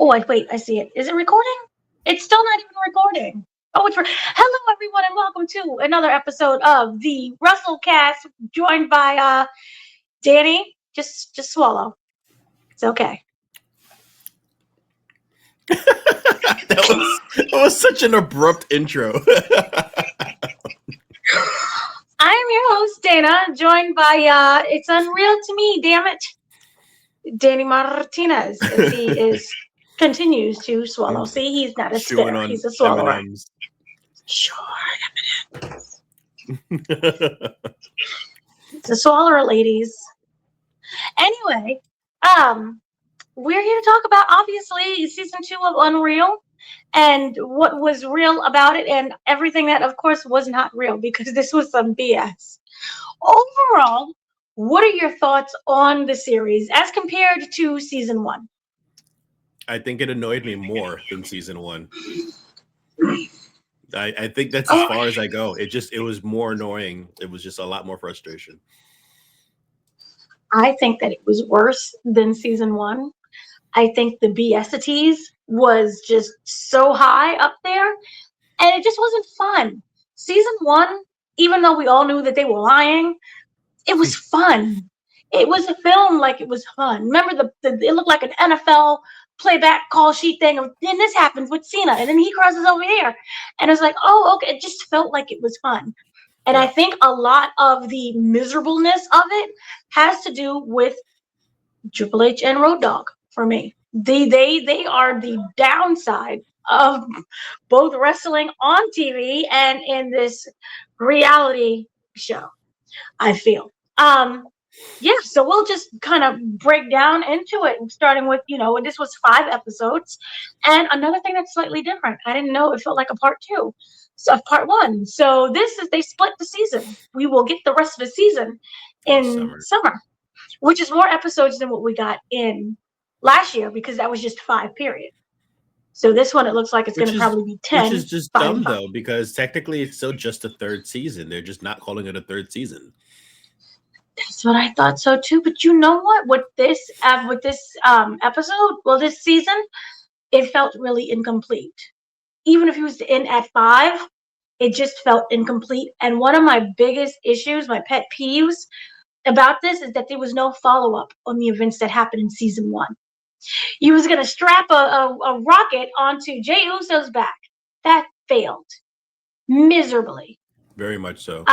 Oh, wait, I see it. Is it recording? It's still not even recording. Oh, hello everyone and welcome to another episode of the Russellcast, joined by Danny. Just swallow. It's okay. that was such an abrupt intro. I'm your host, Dana, joined by it's unreal to me, damn it, Danny Martinez, as he continues to swallow. See, he's not a spitter, he's a swallower. M&Ms. Sure, M&Ms. It's a swallower, ladies. Anyway, we're here to talk about, obviously, season 2 of Unreal and what was real about it and everything that, of course, was not real, because this was some BS. Overall, what are your thoughts on the series as compared to season 1? I think it annoyed me more than season 1. I think that's as far as I go. It was more annoying. It was just a lot more frustration. I think that it was worse than season 1. I think the BSities was just so high up there, and it just wasn't fun. Season 1, even though we all knew that they were lying, it was fun. It was a film like it was fun. Remember, it looked like an NFL playback call sheet thing of, then this happens with Cena, and then he crosses over here. And it was like, oh, okay. It just felt like it was fun. And I think a lot of the miserableness of it has to do with Triple H and Road Dogg for me. They are the downside of both wrestling on TV and in this reality show, I feel. So we'll just kind of break down into it, starting with, this was 5 episodes. And another thing that's slightly different, I didn't know it felt like a part 2 of part 1. So they split the season. We will get the rest of the season in summer, which is more episodes than what we got in last year, because that was just 5 period. So this one, it looks like it's going to probably be 10. Which is just dumb, though, because technically it's still just a 3rd season. They're just not calling it a 3rd season. That's what I thought so too. But you know what? With this episode, this season, it felt really incomplete. Even if he was in at 5, it just felt incomplete. And one of my biggest issues, my pet peeves about this, is that there was no follow-up on the events that happened in season 1. You was gonna strap a rocket onto Jey Uso's back. That failed miserably. Very much so.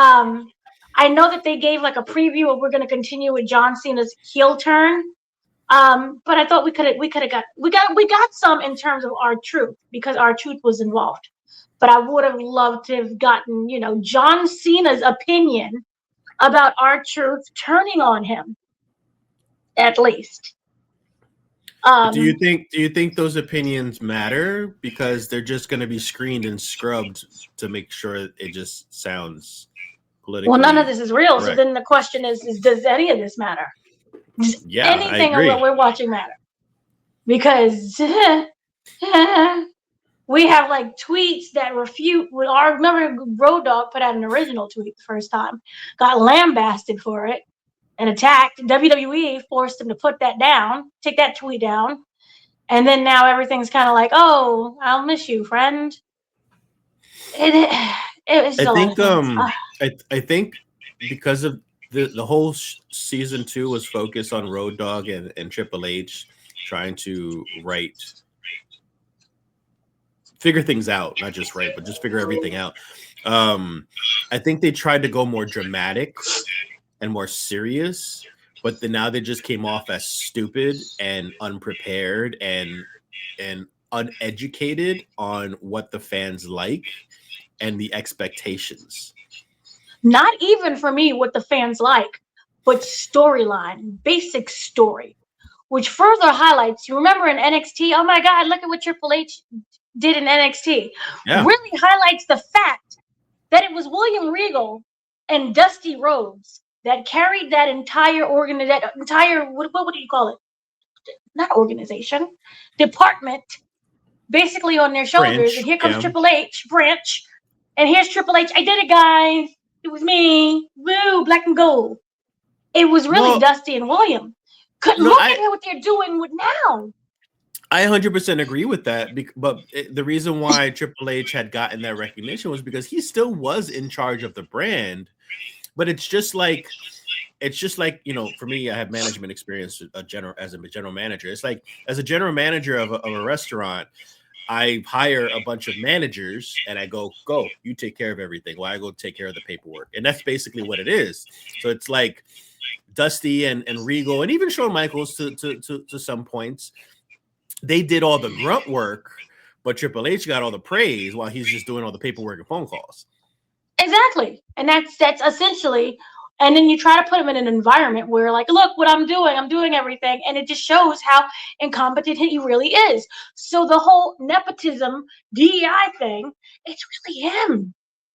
I know that they gave like a preview of we're going to continue with John Cena's heel turn, but I thought we got some in terms of R-Truth, because R-Truth was involved. But I would have loved to have gotten John Cena's opinion about R-Truth turning on him, at least. Do you think those opinions matter, because they're just going to be screened and scrubbed to make sure it just sounds politically well, none of this is real. correct. So then the question is does any of this matter? Does anything of what we're watching matter? Because we have like tweets that refute. Remember, Road Dogg put out an original tweet the first time, got lambasted for it, and attacked. WWE forced him to put that down, take that tweet down, and then now everything's kind of like, oh, I'll miss you, friend. I think because of the whole season 2 was focused on Road Dogg and Triple H trying to figure things out, not just but just figure everything out. I think they tried to go more dramatic and more serious, but then now they just came off as stupid and unprepared and uneducated on what the fans like and the expectations. Not even for me what the fans like, but storyline, basic story, which further highlights, you remember in NXT, oh my God, look at what Triple H did in NXT. Yeah. Really highlights the fact that it was William Regal and Dusty Rhodes that carried that entire what do you call it? Not organization, department, basically on their shoulders. Branch, and here comes Triple H, branch. And here's Triple H. I did it, guys. It was me. Woo, black and gold. It was really Dusty and William. Look at what they're doing with now. I 100% agree with that. But the reason why Triple H had gotten that recognition was because he still was in charge of the brand. But it's just like, you know, for me, I have management experience as a general manager. It's like, as a general manager of a restaurant, I hire a bunch of managers and I go, you take care of everything while I go take care of the paperwork. And that's basically what it is. So it's like Dusty and Regal and even Shawn Michaels to some points, they did all the grunt work, but Triple H got all the praise while he's just doing all the paperwork and phone calls. Exactly. And that's essentially, and then you try to put him in an environment where, like, look what I'm doing everything. And it just shows how incompetent he really is. So the whole nepotism, DEI thing, it's really him.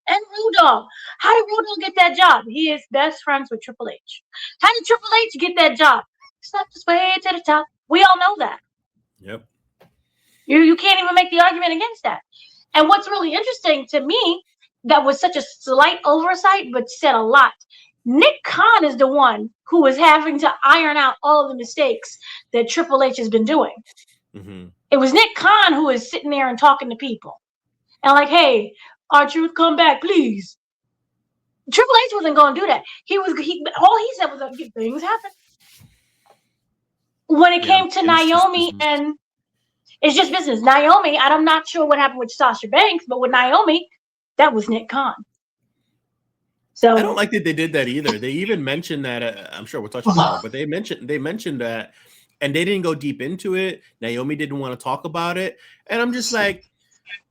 And Road Dogg. How did Road Dogg get that job? He is best friends with Triple H. How did Triple H get that job? Slept his way to the top. We all know that. Yep. You can't even make the argument against that. And what's really interesting to me, that was such a slight oversight, but said a lot. Nick Khan is the one who is having to iron out all of the mistakes that Triple H has been doing. Mm-hmm. It was Nick Khan who is sitting there and talking to people. And like, hey, R-Truth, come back, please. Triple H wasn't going to do that. All he said was, things happen. When it came to Naomi, and it's just business. Naomi, I'm not sure what happened with Sasha Banks, but with Naomi, that was Nick Khan. So I don't like that they did that either. They even mentioned that. I'm sure we'll touch on it, but they mentioned that, and they didn't go deep into it. Naomi didn't want to talk about it, and I'm just like,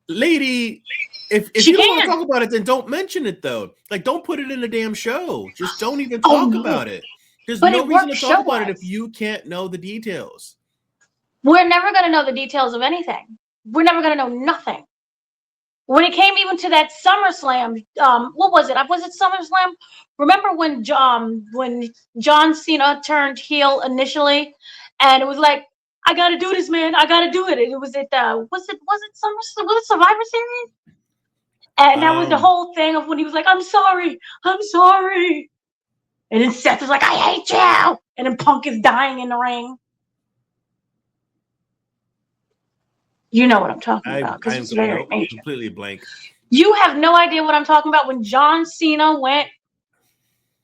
lady, if you don't want to talk about it, then don't mention it though. Like, don't put it in the damn show. Just don't even talk about it. There's no reason to talk about it if you can't know the details. We're never going to know the details of anything. We're never going to know nothing. When it came even to that SummerSlam, what was it? Was it SummerSlam? Remember when John Cena turned heel initially, and it was like, I got to do this, man. I got to do it. It was was it SummerSlam? Was it Survivor Series? And that was the whole thing of when he was like, I'm sorry. And then Seth was like, I hate you. And then Punk is dying in the ring. You know what I'm talking about, because it's very major. Completely blank. You have no idea what I'm talking about. When John Cena went,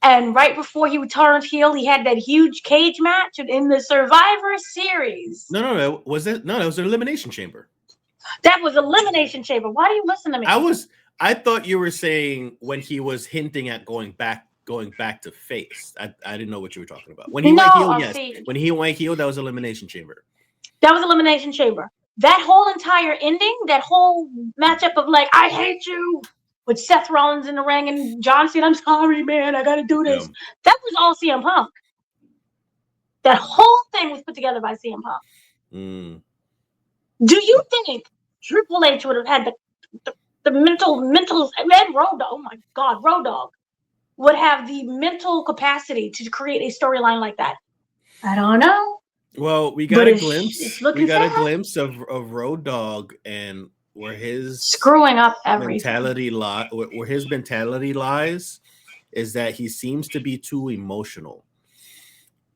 and right before he turned heel, he had that huge cage match in the Survivor Series. No, was it? No, that was an Elimination Chamber. That was Elimination Chamber. Why do you listen to me? I thought you were saying when he was hinting at going back to face. I didn't know what you were talking about. When he went heel, yes. When he went heel, that was Elimination Chamber. That was Elimination Chamber. That whole entire ending, that whole matchup of like, I hate you, with Seth Rollins in the ring and John Cena, I'm sorry, man, I got to do this. Yeah. That was all CM Punk. That whole thing was put together by CM Punk. Mm. Do you think Triple H would have had the mental, and Road Dogg, oh my God, Road Dogg would have the mental capacity to create a storyline like that? I don't know. Well, we got a glimpse. We got a glimpse of Road Dogg and where his screwing up everything. Where his mentality lies is that he seems to be too emotional,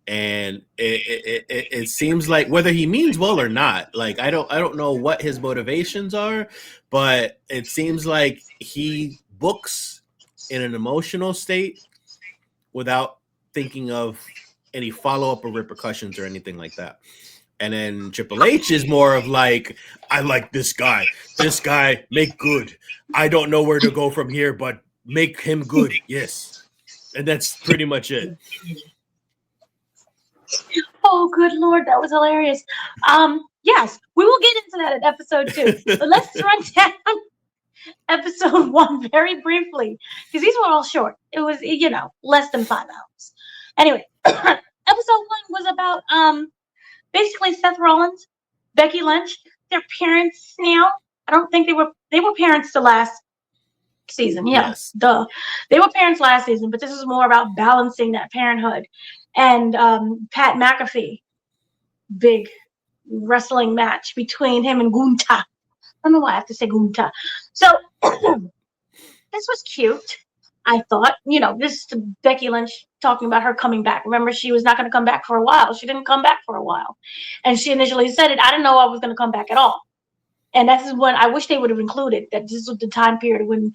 and it seems like, whether he means well or not, like I don't know what his motivations are, but it seems like he books in an emotional state without thinking of any follow-up or repercussions or anything like that. And then Triple H is more of like, I like this guy. This guy, make good. I don't know where to go from here, but make him good. Yes. And that's pretty much it. Oh, good Lord. That was hilarious. Yes, we will get into that in episode 2. But let's run down episode 1 very briefly, because these were all short. It was, less than 5 hours. Anyway, episode 1 was about basically Seth Rollins, Becky Lynch, their parents now. I don't think they were parents the last season. Yeah, yes. Duh. They were parents last season, but this is more about balancing that parenthood. And Pat McAfee, big wrestling match between him and Gunta. I don't know why I have to say Gunta. So this was cute. I thought, this is Becky Lynch talking about her coming back. Remember, she was not going to come back for a while. She didn't come back for a while. And she initially said it, I didn't know I was going to come back at all. And that's when I wish they would have included that this was the time period when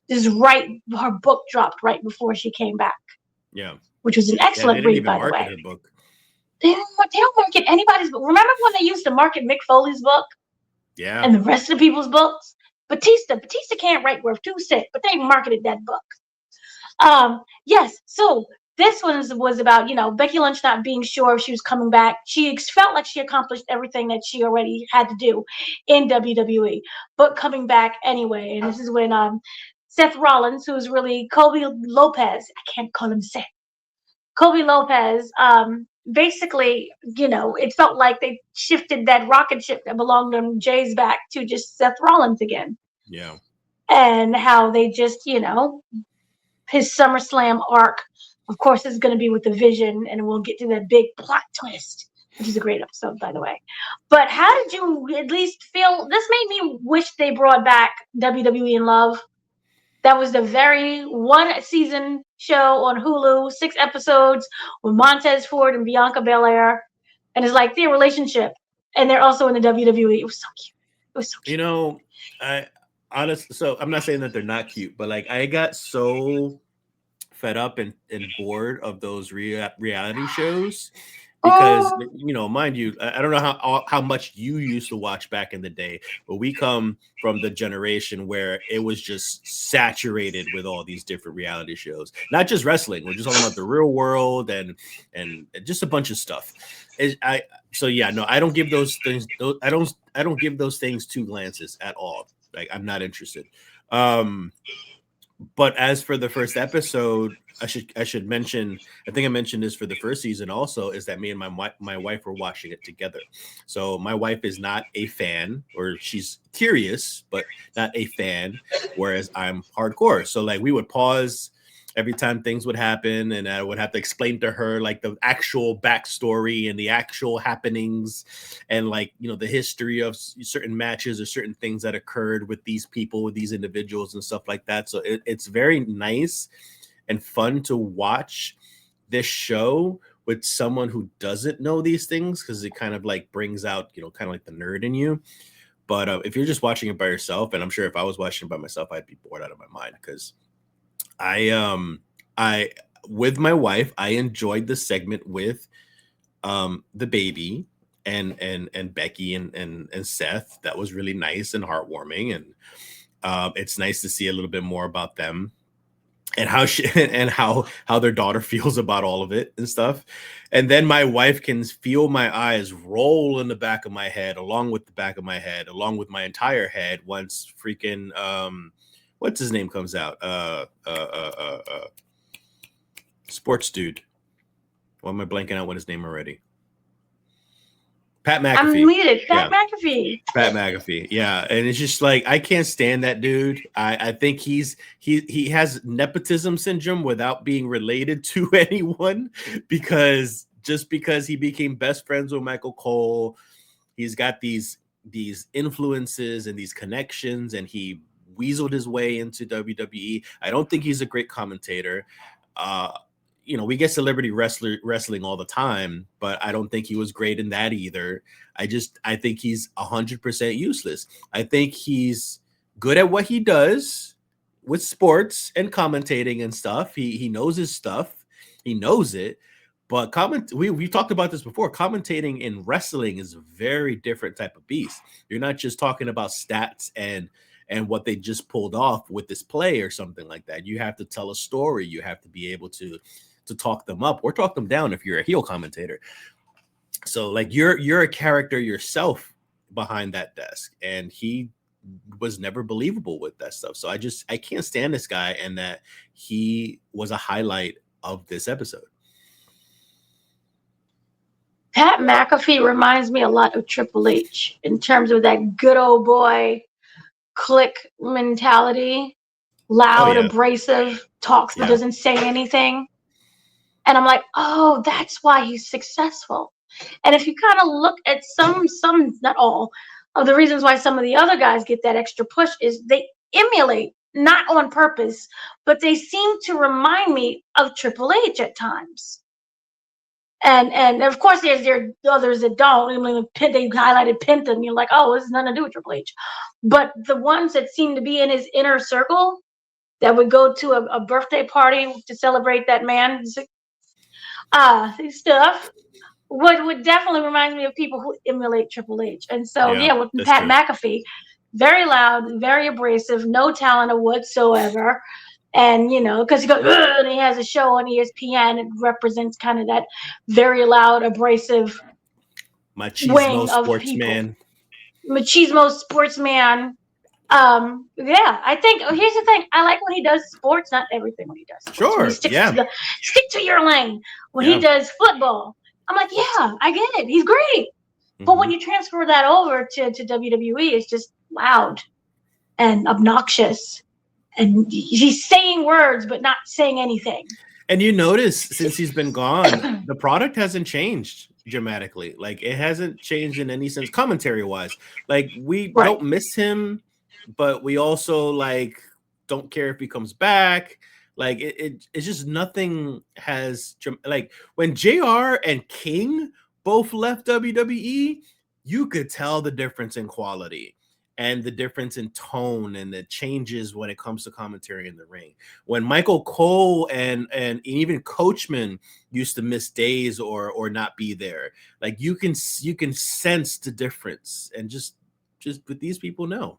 her book dropped right before she came back. Yeah. Which was an excellent read, by the way. Her book. They don't market anybody's book. Remember when they used to market Mick Foley's book? Yeah. And the rest of the people's books? Batista can't write worth two cents, but they marketed that book. Yes, so this one was about, Becky Lynch not being sure if she was coming back. She felt like she accomplished everything that she already had to do in WWE, but coming back anyway. And this is when Seth Rollins, who's really Kobe Lopez, I can't call him Seth. Kobe Lopez, basically, it felt like they shifted that rocket ship that belonged on Jay's back to just Seth Rollins again. Yeah. And how they just, his SummerSlam arc, of course, is going to be with the Vision, and we'll get to that big plot twist, which is a great episode, by the way. But how did you at least feel? This made me wish they brought back WWE in Love. That was the very one-season show on Hulu, 6 episodes with Montez Ford and Bianca Belair. And it's like their relationship. And they're also in the WWE. It was so cute. I honestly, so I'm not saying that they're not cute, but like I got so fed up and bored of those reality shows. Because mind you, I don't know how much you used to watch back in the day, but we come from the generation where it was just saturated with all these different reality shows, not just wrestling. We're just talking about the real world and just a bunch of stuff. I don't give those things. I don't give those things 2 glances at all. Like I'm not interested. But as for the first episode, I should mention, I think I mentioned this for the first season also, is that me and my wife were watching it together. So my wife is not a fan, or she's curious, but not a fan, whereas I'm hardcore. So like we would pause every time things would happen, and I would have to explain to her like the actual backstory and the actual happenings and like, the history of certain matches or certain things that occurred with these people, with these individuals and stuff like that. So it's very nice and fun to watch this show with someone who doesn't know these things, because it kind of like brings out, kind of like the nerd in you. But if you're just watching it by yourself, and I'm sure if I was watching it by myself, I'd be bored out of my mind, because I with my wife, I enjoyed the segment with the baby and Becky and Seth. That was really nice and heartwarming, and it's nice to see a little bit more about them and how their daughter feels about all of it and stuff. And then my wife can feel my eyes roll in the back of my head, along with the back of my head, along with my entire head, once freaking what's his name comes out? Sports dude. Why am I blanking out what his name already? Pat McAfee. I'm muted. Pat McAfee. Pat McAfee. Yeah. And it's just like, I can't stand that dude. I think he has nepotism syndrome without being related to anyone, because he became best friends with Michael Cole, he's got these influences and these connections, and he weaseled his way into WWE. I don't think he's a great commentator. We get celebrity wrestling all the time, but I don't think he was great in that either. I think he's 100% useless. I think he's good at what he does with sports and commentating and stuff. He knows his stuff. He knows it. But we talked about this before. Commentating in wrestling is a very different type of beast. You're not just talking about stats and what they just pulled off with this play or something like that. You have to tell a story. You have to be able to talk them up or talk them down if you're a heel commentator. So like you're a character yourself behind that desk, and he was never believable with that stuff. So I can't stand this guy, and that he was a highlight of this episode. Pat McAfee reminds me a lot of Triple H in terms of that good old boy click mentality, loud, abrasive, talks but doesn't say anything. And I'm like, oh, that's why he's successful. And if you kind of look at some, not all, of the reasons why some of the other guys get that extra push is they emulate not on purpose, but they seem to remind me of Triple H at times. And of course, there are others that don't. I mean, they highlighted Penta, and you're like, oh, this has nothing to do with Triple H. But the ones that seem to be in his inner circle that would go to a birthday party to celebrate that man's stuff would definitely remind me of people who emulate Triple H. And so, with Pat McAfee, very loud, very abrasive, no talent whatsoever. And, because he goes, and he has a show on ESPN, it represents kind of that very loud, abrasive machismo sportsman. Machismo sportsman. I think here's the thing. I like when he does sports, not everything when he does sports. Sure. Stick to your lane. When he does football, I'm like, yeah, I get it. He's great. But when you transfer that over to WWE, it's just loud and obnoxious. And he's saying words, but not saying anything. And you notice since he's been gone, the product hasn't changed dramatically. Like, it hasn't changed in any sense, commentary wise. Like, we don't miss him, but we also like don't care if he comes back. Like, it's just nothing has, like, when JR and King both left WWE, you could tell the difference in quality and the difference in tone and the changes when it comes to commentary in the ring. When Michael Cole and even Coachman used to miss days or not be there, like, you can sense the difference. And just with these people, no.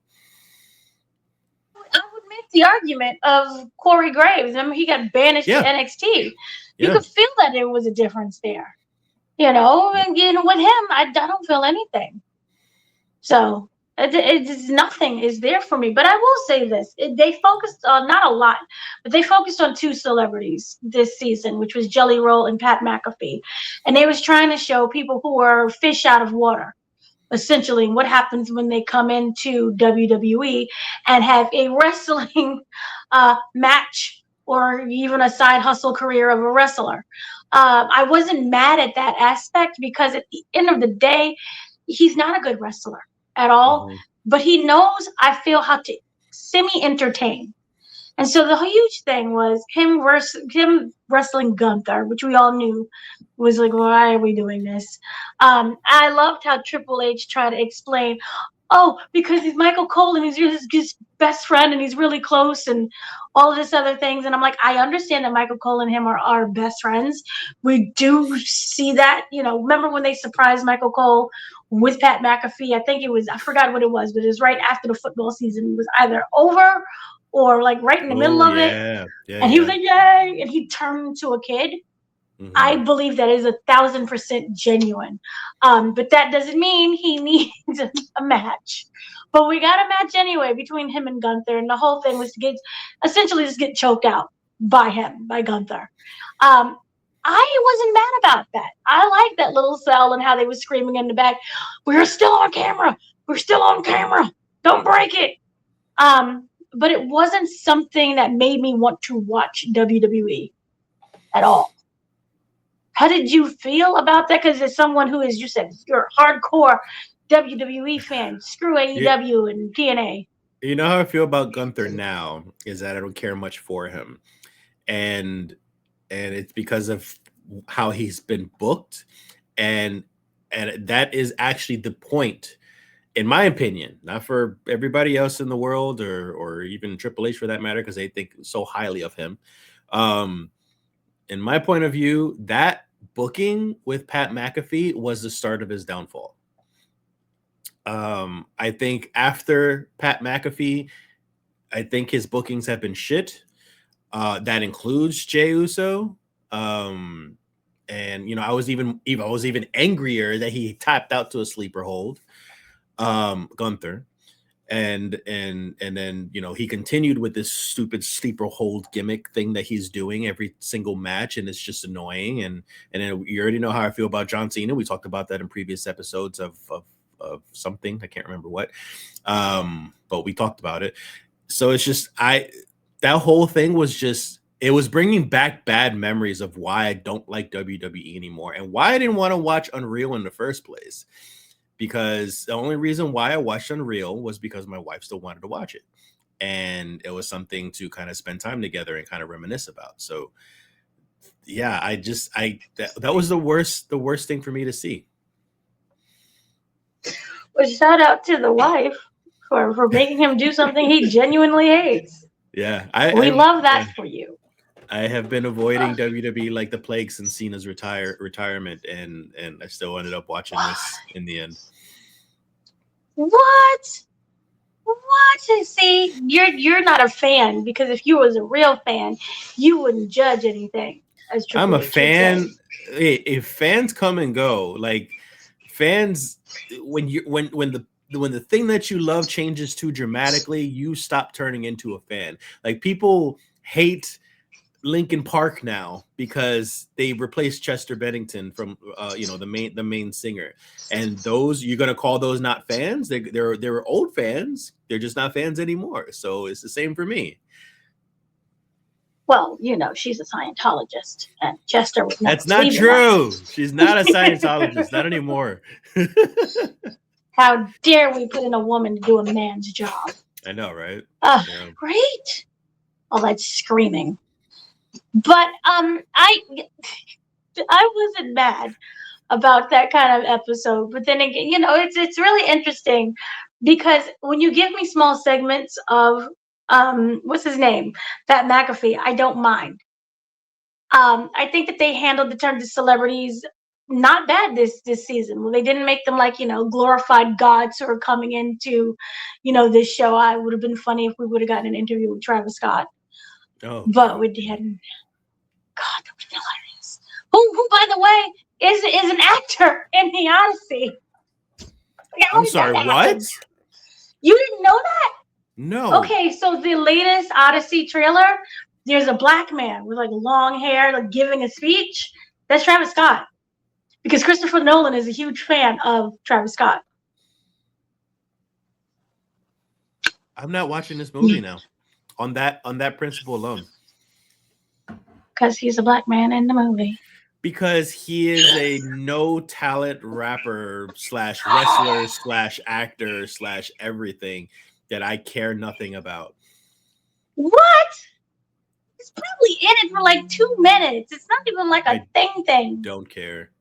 I would make the argument of Corey Graves. I mean, he got banished to NXT. You could feel that there was a difference there. And with him, I don't feel anything. So it's nothing is there for me. But I will say this: they focused on not a lot, but they focused on two celebrities this season, which was Jelly Roll and Pat McAfee, and they was trying to show people who are fish out of water, essentially, what happens when they come into WWE and have a wrestling match or even a side hustle career of a wrestler. I wasn't mad at that aspect because at the end of the day, he's not a good wrestler at all, but he knows, I feel, how to semi-entertain. And so the huge thing was him wrestling Gunther, which we all knew was like, why are we doing this? I loved how Triple H tried to explain, because he's Michael Cole and he's his best friend and he's really close and all of this other things. And I'm like, I understand that Michael Cole and him are best friends. We do see that, remember when they surprised Michael Cole with Pat McAfee? I think I forgot what it was, but it was right after the football season was either over or like right in the middle of it. And he was like, yay. And he turned into a kid. I believe that is 1,000% genuine. But that doesn't mean he needs a match. But we got a match anyway between him and Gunther. And the whole thing was to get choked out by Gunther. I wasn't mad about that. I like that little cell and how they were screaming in the back, we're still on camera. We're still on camera. Don't break it. But it wasn't something that made me want to watch WWE at all. How did you feel about that? Because as someone who is, you said, you're a hardcore WWE fan. Screw AEW and TNA. You know how I feel about Gunther now is that I don't care much for him. And it's because of how he's been booked. And that is actually the point, in my opinion, not for everybody else in the world or even Triple H for that matter, because they think so highly of him. In my point of view, that booking with Pat McAfee was the start of his downfall. I think after Pat McAfee, I think his bookings have been shit. That includes Jey Uso. And I was even angrier that he tapped out to a sleeper hold, Gunther. And then he continued with this stupid sleeper hold gimmick thing that he's doing every single match, and it's just annoying. And then you already know how I feel about John Cena. We talked about that in previous episodes of something, I can't remember what, but we talked about it. So it's just that whole thing was just, it was bringing back bad memories of why I don't like WWE anymore and why I didn't want to watch Unreal in the first place. Because the only reason why I watched Unreal was because my wife still wanted to watch it. and it was something to kind of spend time together and kind of reminisce about. So yeah, that was the worst thing for me to see. Well, shout out to the wife for making him do something he genuinely hates. Yeah, we love that for you. I have been avoiding WWE like the plague since Cena's retirement, and I still ended up watching this in the end. What? See, you're not a fan, because if you was a real fan, you wouldn't judge anything. As I'm a fan. If fans come and go, like fans, when the thing that you love changes too dramatically, you stop turning into a fan. Like, people hate Linkin Park now because they replaced Chester Bennington from the main singer, and those, you're gonna call those not fans? They're old fans. They're just not fans anymore. So it's the same for me. Well, she's a Scientologist, and Chester was never. That's not true. She's not a Scientologist, not anymore. How dare we put in a woman to do a man's job? I know, right? Right? All that screaming. But I wasn't mad about that kind of episode. But then again, it's really interesting, because when you give me small segments of what's his name, Pat McAfee, I don't mind. I think that they handled the terms of celebrities not bad this season. Well, they didn't make them like glorified gods who are coming into this show. I would have been funny if we would have gotten an interview with Travis Scott. Oh, but we didn't. God, that was hilarious. Who, by the way, is an actor in the Odyssey. I'm sorry, what? You didn't know that? No. Okay, so the latest Odyssey trailer, there's a black man with like long hair, like giving a speech. That's Travis Scott. Because Christopher Nolan is a huge fan of Travis Scott. I'm not watching this movie now. On that principle alone. Because he's a black man in the movie. Because he is a no talent rapper / wrestler / actor / everything that I care nothing about. What? He's probably in it for like 2 minutes. It's not even like a thing. Don't care.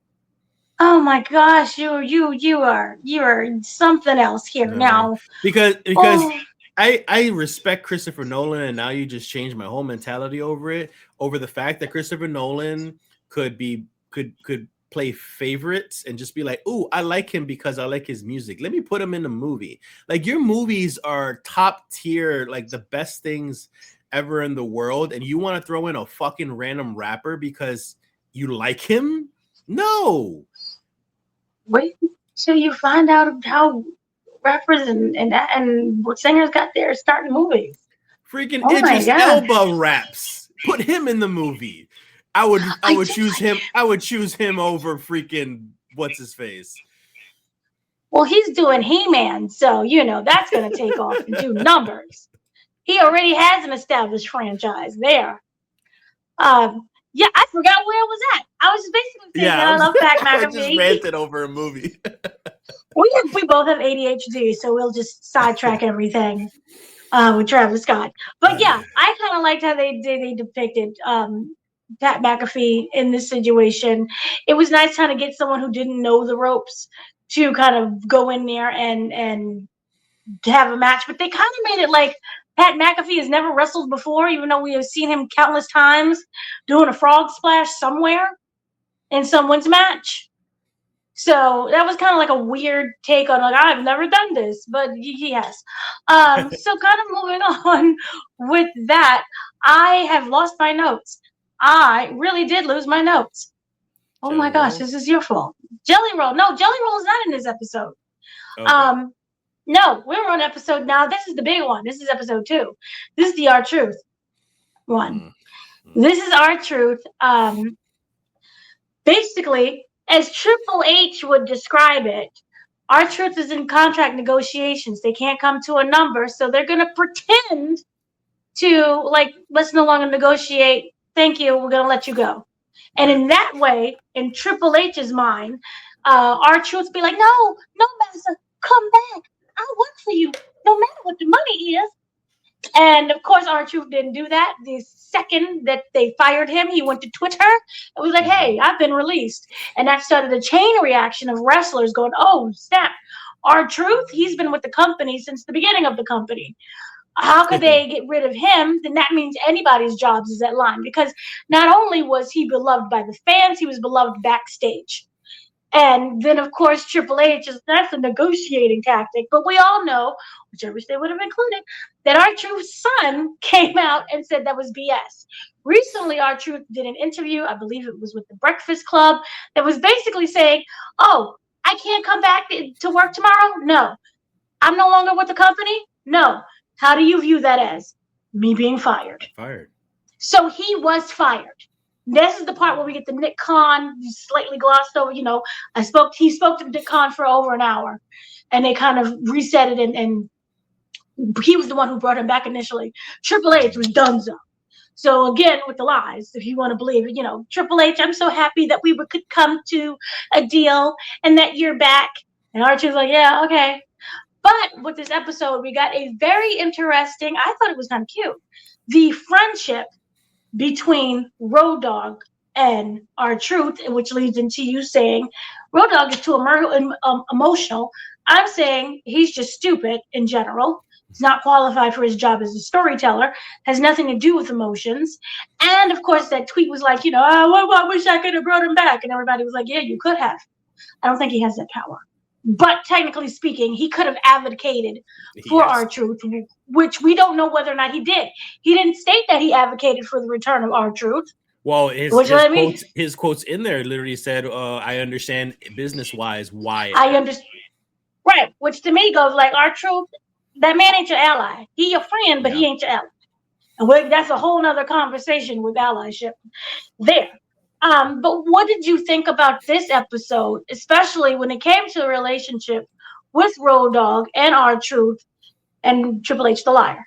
Oh my gosh, you are something else here now. Because I respect Christopher Nolan, and now you just changed my whole mentality over the fact that Christopher Nolan could play favorites and just be like, "Ooh, I like him because I like his music. Let me put him in a movie." Like, your movies are top tier, like the best things ever in the world, and you want to throw in a fucking random rapper because you like him? No. Wait till you find out how rappers and singers got their start in movies. Freaking Idris Elba raps. Put him in the movie. I would choose him. I would choose him over freaking what's his face. Well, he's doing He-Man, so that's gonna take off and do numbers. He already has an established franchise there. Yeah, I forgot where it was at. I was just basically saying that I love Pat McAfee. I just ranted over a movie. We both have ADHD, so we'll just sidetrack everything with Travis Scott. But yeah, I kind of liked how they depicted Pat McAfee in this situation. It was nice trying to get someone who didn't know the ropes to kind of go in there and have a match. But they kind of made it like Pat McAfee has never wrestled before, even though we have seen him countless times doing a frog splash somewhere in someone's match. So that was kind of like a weird take on, like, I've never done this, but he has. So kind of moving on with that, I have lost my notes. I really did lose my notes. Oh my gosh, this is your fault. Jelly Roll. No, Jelly Roll is not in this episode. Okay. No, we're on episode now. This is the big one. This is episode 2. This is the R-Truth one. This is R-Truth. Basically, as Triple H would describe it, R-Truth is in contract negotiations. They can't come to a number, so they're going to pretend to, like, let's no longer negotiate. Thank you. We're going to let you go. And in that way, in Triple H's mind, R-Truth be like, no, master, come back. I'll work for you, no matter what the money is. And of course, R-Truth didn't do that. The second that they fired him, he went to Twitter and was like, hey, I've been released. And that started a chain reaction of wrestlers going, oh, snap. R-Truth, he's been with the company since the beginning of the company. How could they get rid of him? Then that means anybody's jobs is at line. Because not only was he beloved by the fans, he was beloved backstage. And then, of course, Triple H that's a negotiating tactic. But we all know, which I wish they would have included, that R-Truth's son came out and said that was BS. Recently, R-Truth did an interview, I believe it was with the Breakfast Club, that was basically saying, oh, I can't come back to work tomorrow? No. I'm no longer with the company? No. How do you view that as? Me being fired. Fired. So he was fired. This is the part where we get the Nick Khan slightly glossed over. He spoke to Nick Khan for over an hour, and they kind of reset it, and he was the one who brought him back initially. Triple H was donezo. So again, with the lies, if you want to believe it, Triple H, I'm so happy that we could come to a deal and that you're back. And R-Truth's like, yeah, okay. But with this episode, we got a very interesting, I thought it was kind of cute, the friendship between Road Dogg and R-Truth, which leads into you saying Road Dogg is too emotional. I'm saying he's just stupid in general. He's not qualified for his job as a storyteller. Has nothing to do with emotions. And of course, that tweet was like, I wish I could have brought him back. And everybody was like, yeah, you could have. I don't think he has that power. But technically speaking, he could have advocated for R-Truth, which we don't know whether or not he did. He didn't state that he advocated for the return of R-Truth. Well, his quotes in there literally said, I understand business-wise why. I understand. Right, which to me goes like, R-Truth, that man ain't your ally. He your friend, but he ain't your ally. And that's a whole nother conversation with allyship there. But what did you think about this episode, especially when it came to the relationship with Road Dogg and R-Truth and Triple H the Liar?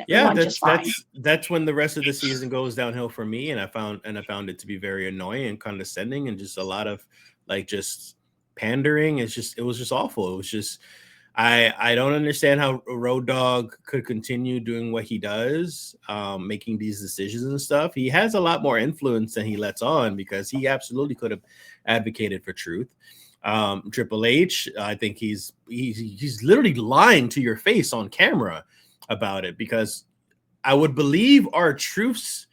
Yeah, that's when the rest of the season goes downhill for me, and I found it to be very annoying and condescending, and just a lot of just pandering. It was just awful. It was just I don't understand how Road Dogg could continue doing what he does, making these decisions and stuff. He has a lot more influence than he lets on, because he absolutely could have advocated for truth. Triple H, I think he's literally lying to your face on camera about it, because I would believe R-Truth's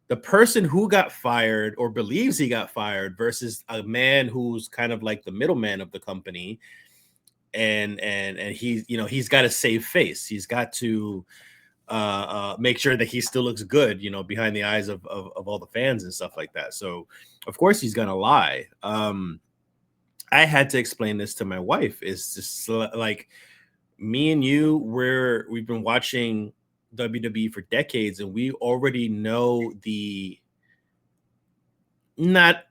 the person who got fired or believes he got fired versus a man who's kind of like the middleman of the company. And he's got to save face. He's got to make sure that he still looks good, behind the eyes of all the fans and stuff like that. So of course he's gonna lie. I had to explain this to my wife. It's just like me and you, we've been watching WWE for decades, and we already know not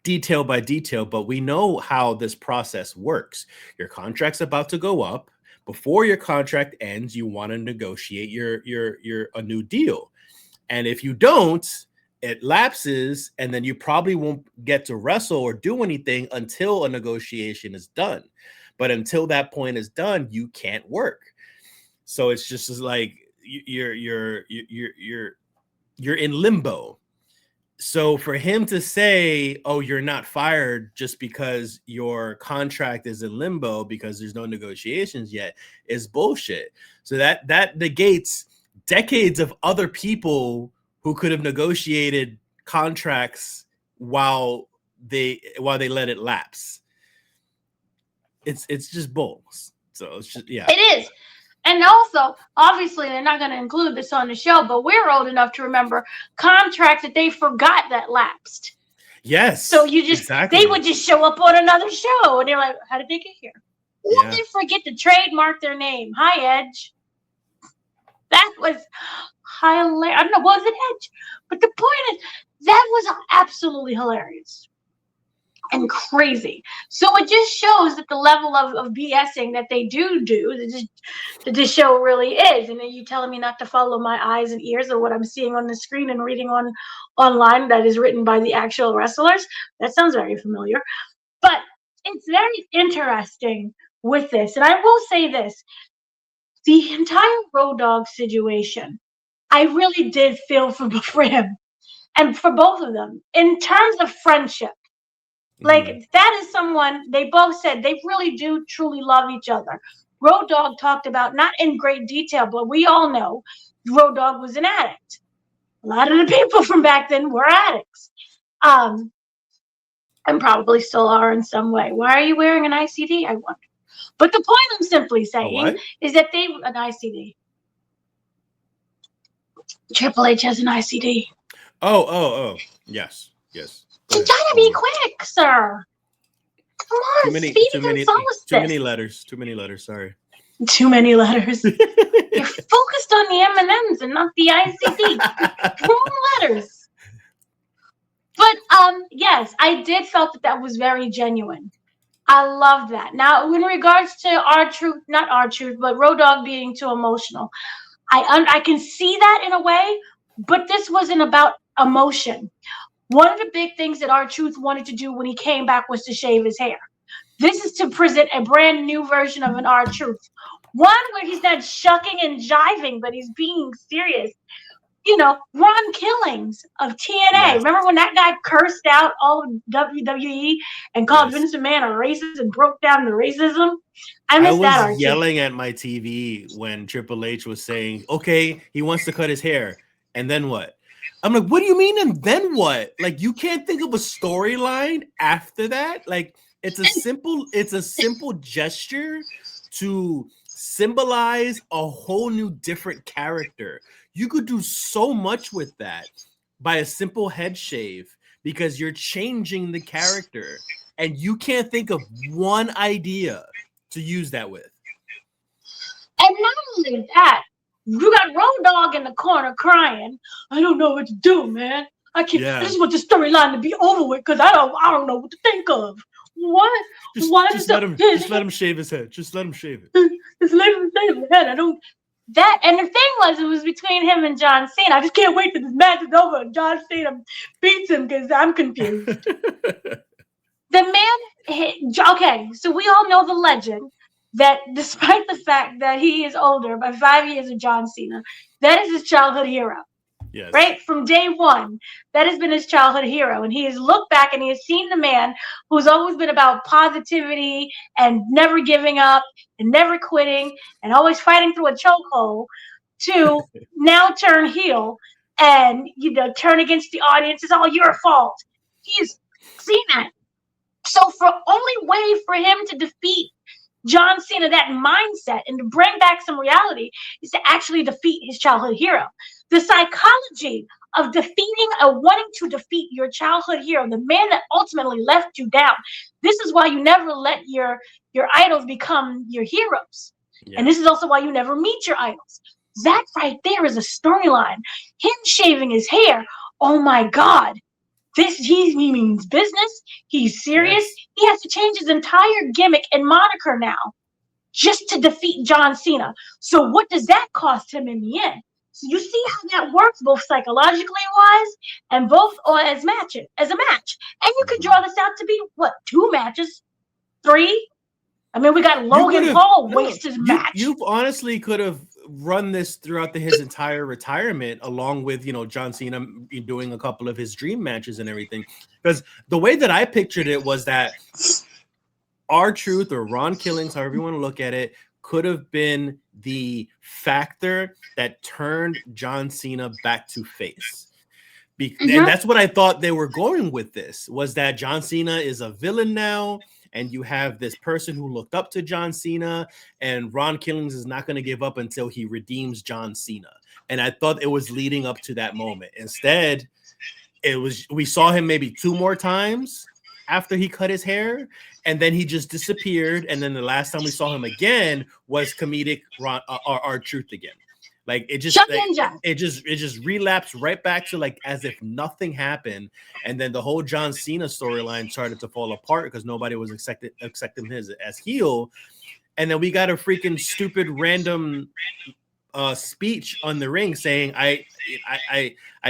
detail by detail, but we know how this process works. Your contract's about to go up. Before your contract ends, you want to negotiate a new deal. And if you don't, it lapses, and then you probably won't get to wrestle or do anything until a negotiation is done. But until that point is done, you can't work. So it's just like you're in limbo. So for him to say, oh, you're not fired just because your contract is in limbo because there's no negotiations yet is bullshit. So that negates decades of other people who could have negotiated contracts while they let it lapse. It's just bull. So it's just, yeah. It is. And also, obviously, they're not going to include this on the show, but we're old enough to remember contracts that they forgot that lapsed. Yes. So they would just show up on another show, and they're like, how did they get here? Or they forget to trademark their name. Hi, Edge. That was hilarious. I don't know, was it Edge? But the point is, that was absolutely hilarious and crazy. So it just shows that the level of BSing that they do that this show really is. And then you telling me not to follow my eyes and ears or what I'm seeing on the screen and reading online that is written by the actual wrestlers. That sounds very familiar. But it's very interesting with this. And I will say this. the entire Road Dogg situation, I really did feel for him and for both of them in terms of friendship. Like, that is someone, they both said they really do truly love each other. Road Dogg talked about, not in great detail, but we all know Road Dogg was an addict. A lot of the people from back then were addicts. And probably still are in some way. Why are you wearing an ICD? I wonder. But the point I'm simply saying is that an ICD. Triple H has an ICD. Oh. Yes. You gotta be quick, sir. Come on, too many letters. Sorry. Too many letters. You're focused on the M&Ms and not the ICD. Wrong letters. But yes, I did felt that was very genuine. I love that. Now, in regards to not R-Truth, but Road Dogg being too emotional, I can see that in a way, but this wasn't about emotion. One of the big things that R-Truth wanted to do when he came back was to shave his hair. This is to present a brand new version of an R-Truth. One where he's not shucking and jiving, but he's being serious. You know, Ron Killings of TNA. Yes. Remember when that guy cursed out all of WWE and called Vince McMahon a racist and broke down the racism? I was yelling at my TV when Triple H was saying, okay, he wants to cut his hair. And then what? I'm like, what do you mean? And then what? Like, you can't think of a storyline after that? Like, it's a simple gesture to symbolize a whole new different character. You could do so much with that by a simple head shave because you're changing the character and you can't think of one idea to use that with. And not only that, you got Road Dogg in the corner crying. I don't know what to do, man. I can't. Yeah. I just want the storyline to be over with because I don't know what to think of. What? Just let him shave his head. Just let him shave it. Just let him shave his head. I don't. That and the thing was, it was between him and John Cena. I just can't wait till this match is over and John Cena beats him because I'm confused. The man. Okay, so we all know the legend that despite the fact that he is older by 5 years of John Cena, that is his childhood hero. Yes. Right? From day one, that has been his childhood hero. And he has looked back and he has seen the man who's always been about positivity and never giving up and never quitting and always fighting through a chokehold to now turn heel and, turn against the audience. It's all your fault. He's seen that. So for only way for him to defeat John Cena, that mindset, and to bring back some reality is to actually defeat his childhood hero. The psychology of wanting to defeat your childhood hero, the man that ultimately left you down. This is why you never let your idols become your heroes. Yeah. And this is also why you never meet your idols. That right there is a storyline. Him shaving his hair, oh my God. He means business. He's serious. Yes. He has to change his entire gimmick and moniker now just to defeat John Cena. So what does that cost him in the end? So you see how that works, both psychologically wise and both as a match. And you could draw this out to be, 2 matches? 3? I mean, we got Logan Paul waste his match. You honestly could have run this throughout his entire retirement, along with, John Cena doing a couple of his dream matches and everything. Because the way that I pictured it was that R-Truth or Ron Killings, however you want to look at it, could have been the factor that turned John Cena back to face. And that's what I thought they were going with this, was that John Cena is a villain now, and you have this person who looked up to John Cena, and Ron Killings is not going to give up until he redeems John Cena. And I thought it was leading up to that moment. Instead, we saw him maybe 2 more times after he cut his hair, and then he just disappeared. And then the last time we saw him again was comedic R-Truth again. Like it just relapsed right back to as if nothing happened. And then the whole John Cena storyline started to fall apart because nobody was accepting his as heel. And then we got a freaking stupid random speech on the ring saying I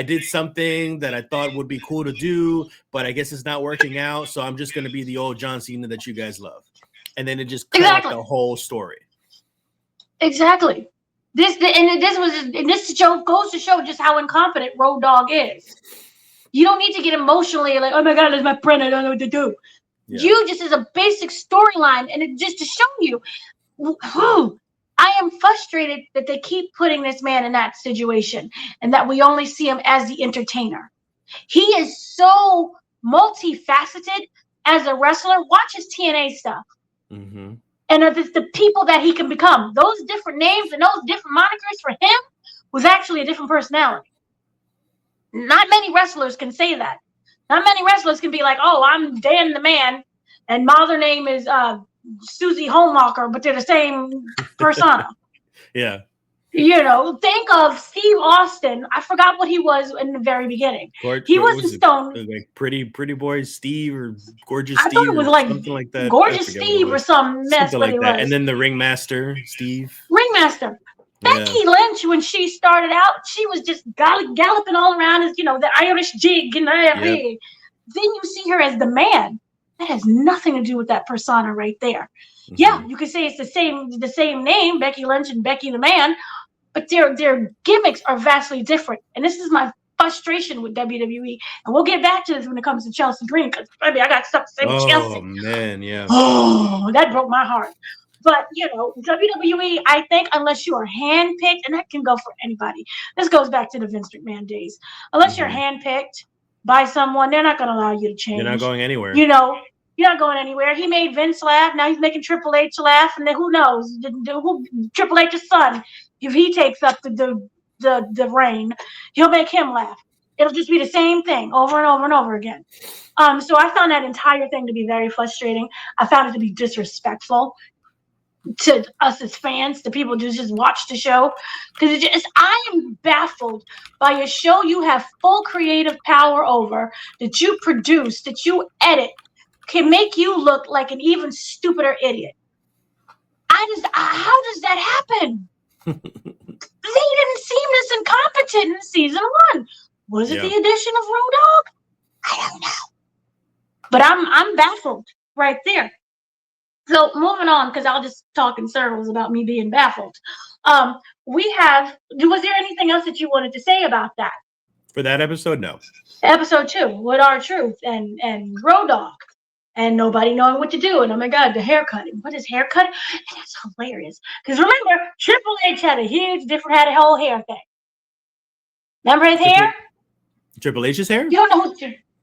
did something that I thought would be cool to do, but I guess it's not working out. So I'm just going to be the old John Cena that you guys love. And then it just cut out the whole story. Exactly. This show goes to show just how incompetent Road Dogg is. You don't need to get emotionally like, oh my God, it's my friend, I don't know what to do. Yeah. You just as a basic storyline, and it just to show you, I am frustrated that they keep putting this man in that situation, and that we only see him as the entertainer. He is so multifaceted as a wrestler. Watch his TNA stuff. Mm-hmm. And the people that he can become. Those different names and those different monikers for him was actually a different personality. Not many wrestlers can say that. Not many wrestlers can be like, oh, I'm Dan the Man, and my other name is Susie Homemaker, but they're the same persona. Yeah. You know, think of Steve Austin. I forgot what he was in the very beginning. He was Stone. Like pretty boy Steve or gorgeous I Steve. thought it was like something like that. Gorgeous Steve or some mess, something but like it that. was. And then the Ringmaster Steve. Ringmaster. Becky Lynch, when she started out, she was just galloping all around as, the Irish jig and everything. Yep. Then you see her as the Man. That has nothing to do with that persona right there. Mm-hmm. Yeah, you could say it's the same name, Becky Lynch and Becky the Man, but their gimmicks are vastly different. And this is my frustration with WWE. And we'll get back to this when it comes to Chelsea Green, because I got stuff to say with Chelsea. Oh, man, yeah. Oh, that broke my heart. But, WWE, I think, unless you are handpicked, and that can go for anybody. This goes back to the Vince McMahon days. Unless you're handpicked by someone, they're not going to allow you to change. You're not going anywhere. You're not going anywhere. He made Vince laugh. Now he's making Triple H laugh. And then who knows? Triple H's son, if he takes up the reign, he'll make him laugh. It'll just be the same thing over and over and over again. So I found that entire thing to be very frustrating. I found it to be disrespectful to us as fans, to people who just watch the show, because I am baffled by a show you have full creative power over, that you produce, that you edit, can make you look like an even stupider idiot. How does that happen? They didn't seem this incompetent in season 1. Was it the addition of Road Dogg? I don't know, but I'm baffled right there. So moving on, because I'll just talk in circles about me being baffled. Was there anything else that you wanted to say about that? For that episode, no. Episode 2, with R-Truth and Road Dogg, and nobody knowing what to do. And oh my God, the haircut. And what is haircut? And that's hilarious. Because remember, Triple H had a whole hair thing. Remember his hair? Triple H's hair? You don't know what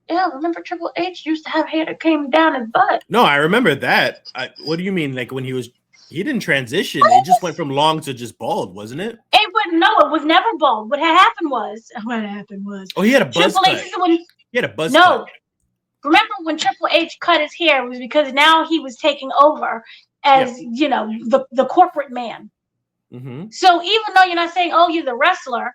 Yeah, remember Triple H used to have hair that came down his butt. No, I remember that. What do you mean? Like when he didn't transition. It just went from long to just bald, wasn't it? It was never bald. What happened was. Oh, he had a buzz cut. He had a buzz cut. No. Remember when Triple H cut his hair, it was because now he was taking over as, the corporate man. Mm-hmm. So even though you're not saying, oh, you're the wrestler,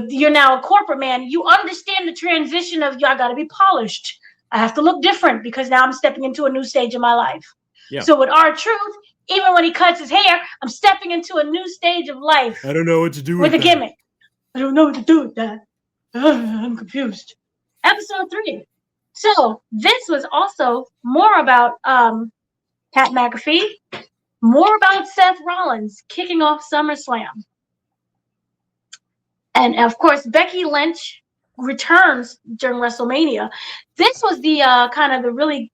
you're now a corporate man, you understand the transition of, I got to be polished. I have to look different because now I'm stepping into a new stage of my life. Yeah. So with R-Truth, even when he cuts his hair, I'm stepping into a new stage of life. I don't know what to do with a gimmick. I don't know what to do with that. I'm confused. Episode 3. So this was also more about Pat McAfee, more about Seth Rollins kicking off SummerSlam. And of course, Becky Lynch returns during WrestleMania. This was the kind of the really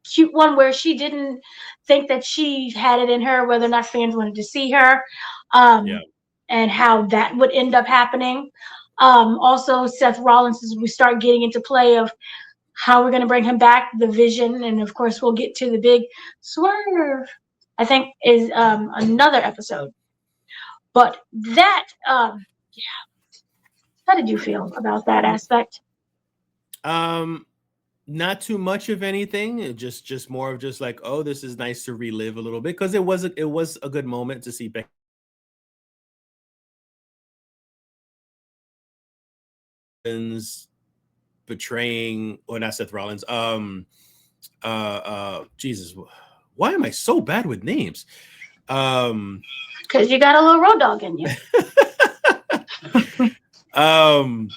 cute one where she didn't think that she had it in her, whether or not fans wanted to see her, and how that would end up happening. Also, Seth Rollins, as we start getting into play of how we're going to bring him back, the vision, and of course, we'll get to the big swerve, I think, is another episode. But that, how did you feel about that aspect? Not too much of anything. Just more of just like, oh, this is nice to relive a little bit, because it was a good moment to see Becky betraying, or not Seth Rollins. Jesus, why am I so bad with names? Because you got a little Road Dogg in you. Paul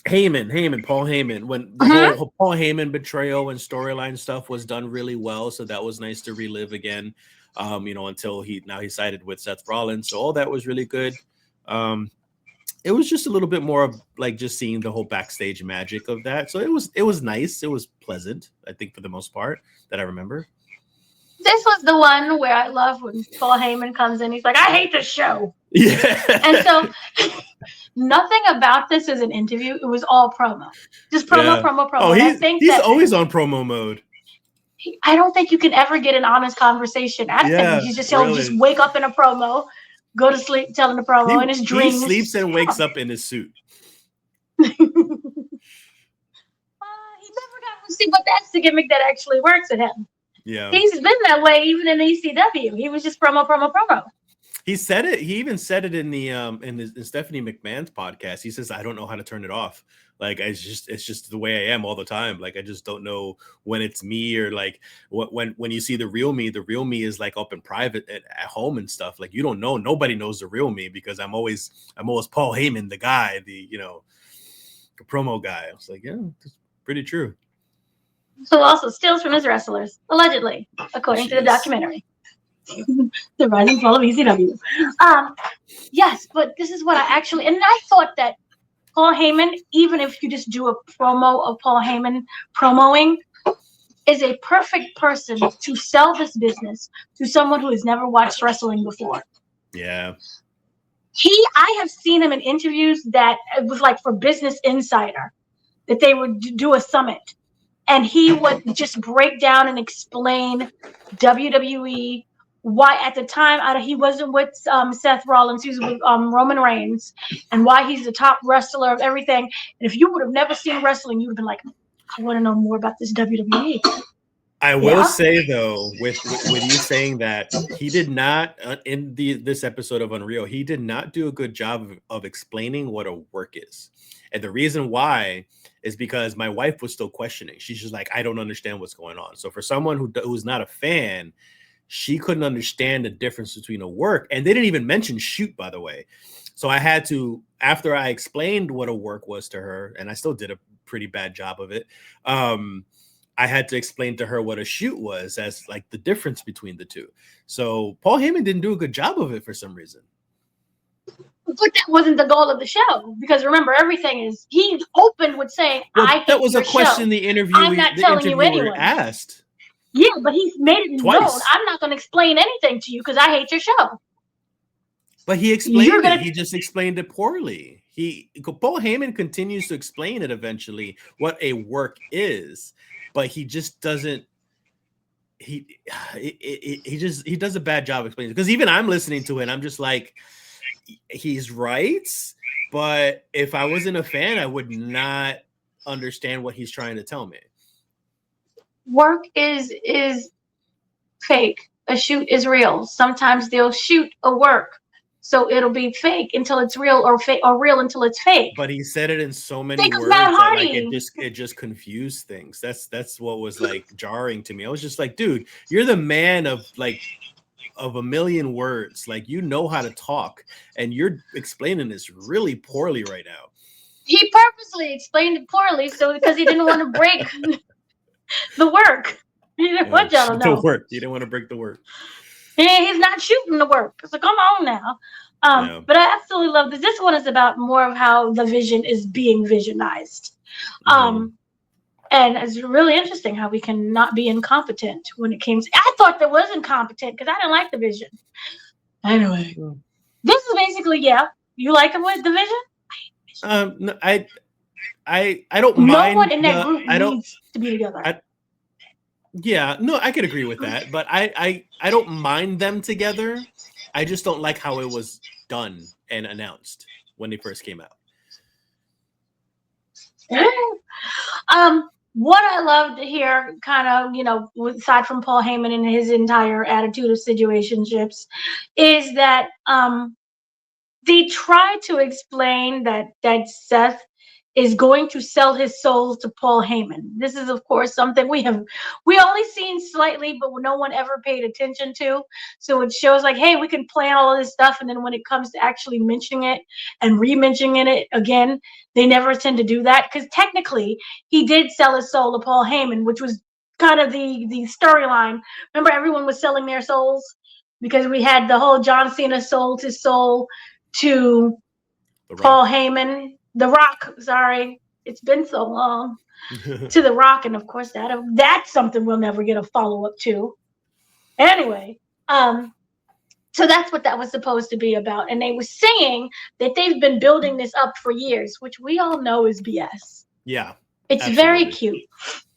Heyman, when the whole Paul Heyman betrayal and storyline stuff was done really well, so that was nice to relive again. until he sided with Seth Rollins. So all that was really good. It was just a little bit more of like just seeing the whole backstage magic of that. So it was nice. It was pleasant, I think, for the most part that I remember. This was the one where I love when Paul Heyman comes in. He's like, I hate this show. Yeah. And so nothing about this is an interview. It was all promo. Just promo, promo. Oh, he's always on promo mode. I don't think you can ever get an honest conversation out of him. He'll just wake up in a promo, go to sleep telling the promo in his dreams. He sleeps and wakes up in his suit. He never got to see, but that's the gimmick that actually works with him. Yeah, he's been that way even in ECW. He was just promo. He said it. He even said it in the in Stephanie McMahon's podcast. He says, "I don't know how to turn it off. Like it's just the way I am all the time. Like I just don't know when it's me or like when you see the real me is like up in private at home and stuff. Like you don't know. Nobody knows the real me because I'm always Paul Heyman, the guy, the promo guy." I was like, yeah, that's pretty true. Who also steals from his wrestlers, allegedly, according to the documentary. The rise and fall of ECW. Yes, but this is what I thought that Paul Heyman, even if you just do a promo of Paul Heyman promoing, is a perfect person to sell this business to someone who has never watched wrestling before. Yeah. I have seen him in interviews that it was like for Business Insider, that they would do a summit. And he would just break down and explain WWE, why at the time he wasn't with Seth Rollins, he was with Roman Reigns, and why he's the top wrestler of everything. And if you would have never seen wrestling, you would have been like, I want to know more about this WWE. I will say, though, with you saying that, he did not, in this episode of Unreal, he did not do a good job of explaining what a work is. And the reason why is because my wife was still questioning. She's just like, I don't understand what's going on. So for someone who's not a fan, she couldn't understand the difference between a work. And they didn't even mention shoot, by the way. So I had to, after I explained what a work was to her, and I still did a pretty bad job of it, I had to explain to her what a shoot was as like the difference between the two. So Paul Heyman didn't do a good job of it for some reason. But that wasn't the goal of the show, because remember, everything is, he opened with saying, that was a question the interviewer asked. Yeah, but he made it known, I'm not going to explain anything to you because I hate your show. But he explained it. He just explained it poorly. Paul Heyman continues to explain it eventually, what a work is, but he just doesn't. He does a bad job explaining it, because even I'm listening to it and I'm just like, he's right, but if I wasn't a fan, I would not understand what he's trying to tell me. Work is fake. A shoot is real. Sometimes they'll shoot a work, so it'll be fake until it's real, or fake, or real until it's fake. But he said it in so many words that like it just confused things. That's what was like jarring to me. I was just like, dude, you're the man of a million words. Like, you know how to talk, and you're explaining this really poorly right now. He purposely explained it poorly because he didn't want to break the work. He didn't want y'all to know. He didn't want to break the work. He's not shooting the work. So come on now. But I absolutely love this. This one is about more of how the vision is being visionized. And it's really interesting how we can not be incompetent when it came to, I thought there was incompetent because I didn't like the vision. Anyway, this is basically, you like him with the vision? No, I don't mind. No one in that group needs to be together. I could agree with that, but I don't mind them together. I just don't like how it was done and announced when they first came out. What I love to hear, kind of, aside from Paul Heyman and his entire attitude of situationships, is that they try to explain that Seth is going to sell his soul to Paul Heyman. This is, of course, something we only seen slightly, but no one ever paid attention to. So it shows like, hey, we can plan all of this stuff, and then when it comes to actually mentioning it and re-mentioning it again, they never tend to do that, because technically he did sell his soul to Paul Heyman, which was kind of the storyline. Remember, everyone was selling their souls. because we had the whole John Cena soul to soul to Paul Heyman, The Rock. Sorry, it's been so long. To The Rock, and of course that's something we'll never get a follow up to. Anyway, so that's what that was supposed to be about, and they were saying that they've been building this up for years, which we all know is BS. Yeah, it's absolutely. Very cute.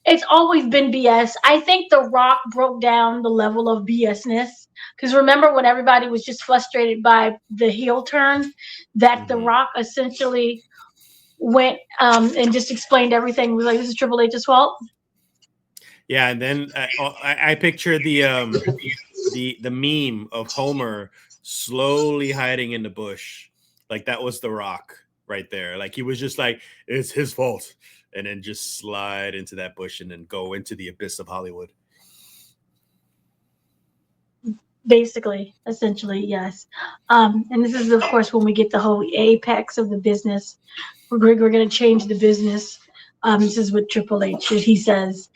It's always been BS. I think The Rock broke down the level of BSness, because remember when everybody was just frustrated by the heel turn, that The Rock essentially went and just explained everything. Was like, this is Triple H's fault. Yeah, and then I picture the meme of Homer slowly hiding in the bush, like that was The Rock right there. Like he was just like, it's his fault, and then just slide into that bush and then go into the abyss of Hollywood. Basically, essentially, yes. And this is, of course, when we get the whole apex of the business. We're going to change the business. This is what Triple H, he says.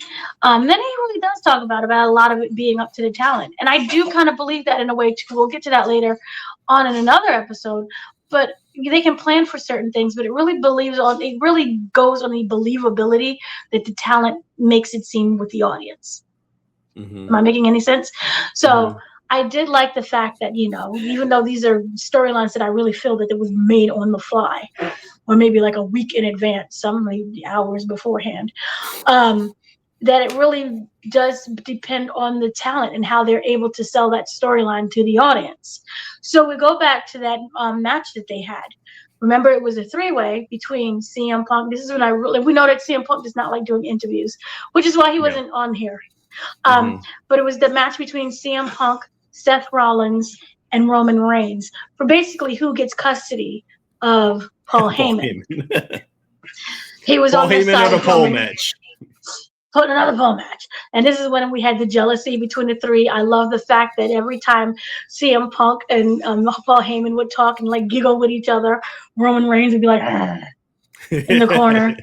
Then he really does talk about a lot of it being up to the talent. And I do kind of believe that in a way, too. We'll get to that later on in another episode. But they can plan for certain things, but it really goes on the believability that the talent makes it seem with the audience. Am I making any sense? So I did like the fact that, even though these are storylines that I really feel that it was made on the fly, or maybe like a week in advance, some maybe hours beforehand, that it really does depend on the talent and how they're able to sell that storyline to the audience. So we go back to that match that they had. Remember, it was a three-way between CM Punk. This is when we know that CM Punk does not like doing interviews, which is why he wasn't on here. But it was the match between CM Punk, Seth Rollins, and Roman Reigns for basically who gets custody of Paul Heyman. He was Paul on this Heyman side of a pole match. Put another pole match. And this is when we had the jealousy between the three. I love the fact that every time CM Punk and Paul Heyman would talk and like giggle with each other, Roman Reigns would be like, in the corner.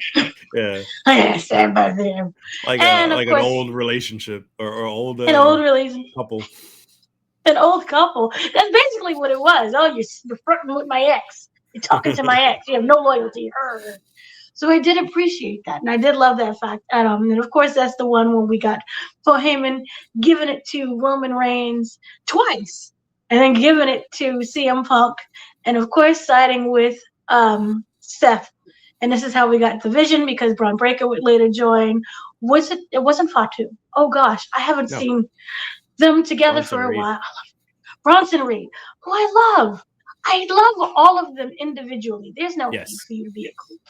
Yeah. I stand by them. Like an old relationship or old an old relationship couple. An old couple. That's basically what it was. Oh, you're flirting with my ex. You're talking to my ex. You have no loyalty. So I did appreciate that, and I did love that fact. And of course, that's the one where we got Paul Heyman giving it to Roman Reigns twice, and then giving it to CM Punk, and of course, siding with Seth. And this is how we got the Vision, because Braun Breaker would later join. It wasn't Fatu. Oh gosh, I haven't seen them together Bronson for a Reed. while. Bronson Reed, who I love. I love all of them individually. There's no need for you to be a group.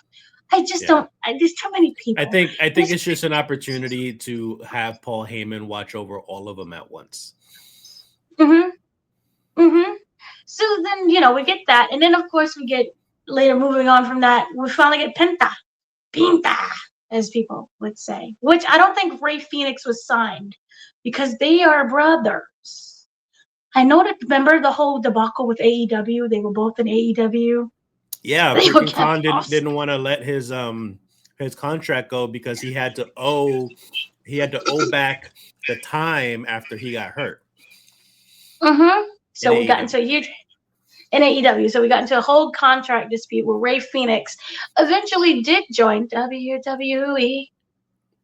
I just don't. There's too many people. I think it's just an opportunity to have Paul Heyman watch over all of them at once. So then we get that, and then of course we get later. Moving on from that, we finally get Pinta, as people would say. Which I don't think Rey Fenix was signed because they are brothers. I know that. Remember the whole debacle with AEW? They were both in AEW. Yeah, freaking Khan didn't want to let his contract go because he had to owe back the time after he got hurt. So we got into a huge in AEW. So we got into a whole contract dispute where Rey Fenix eventually did join WWE.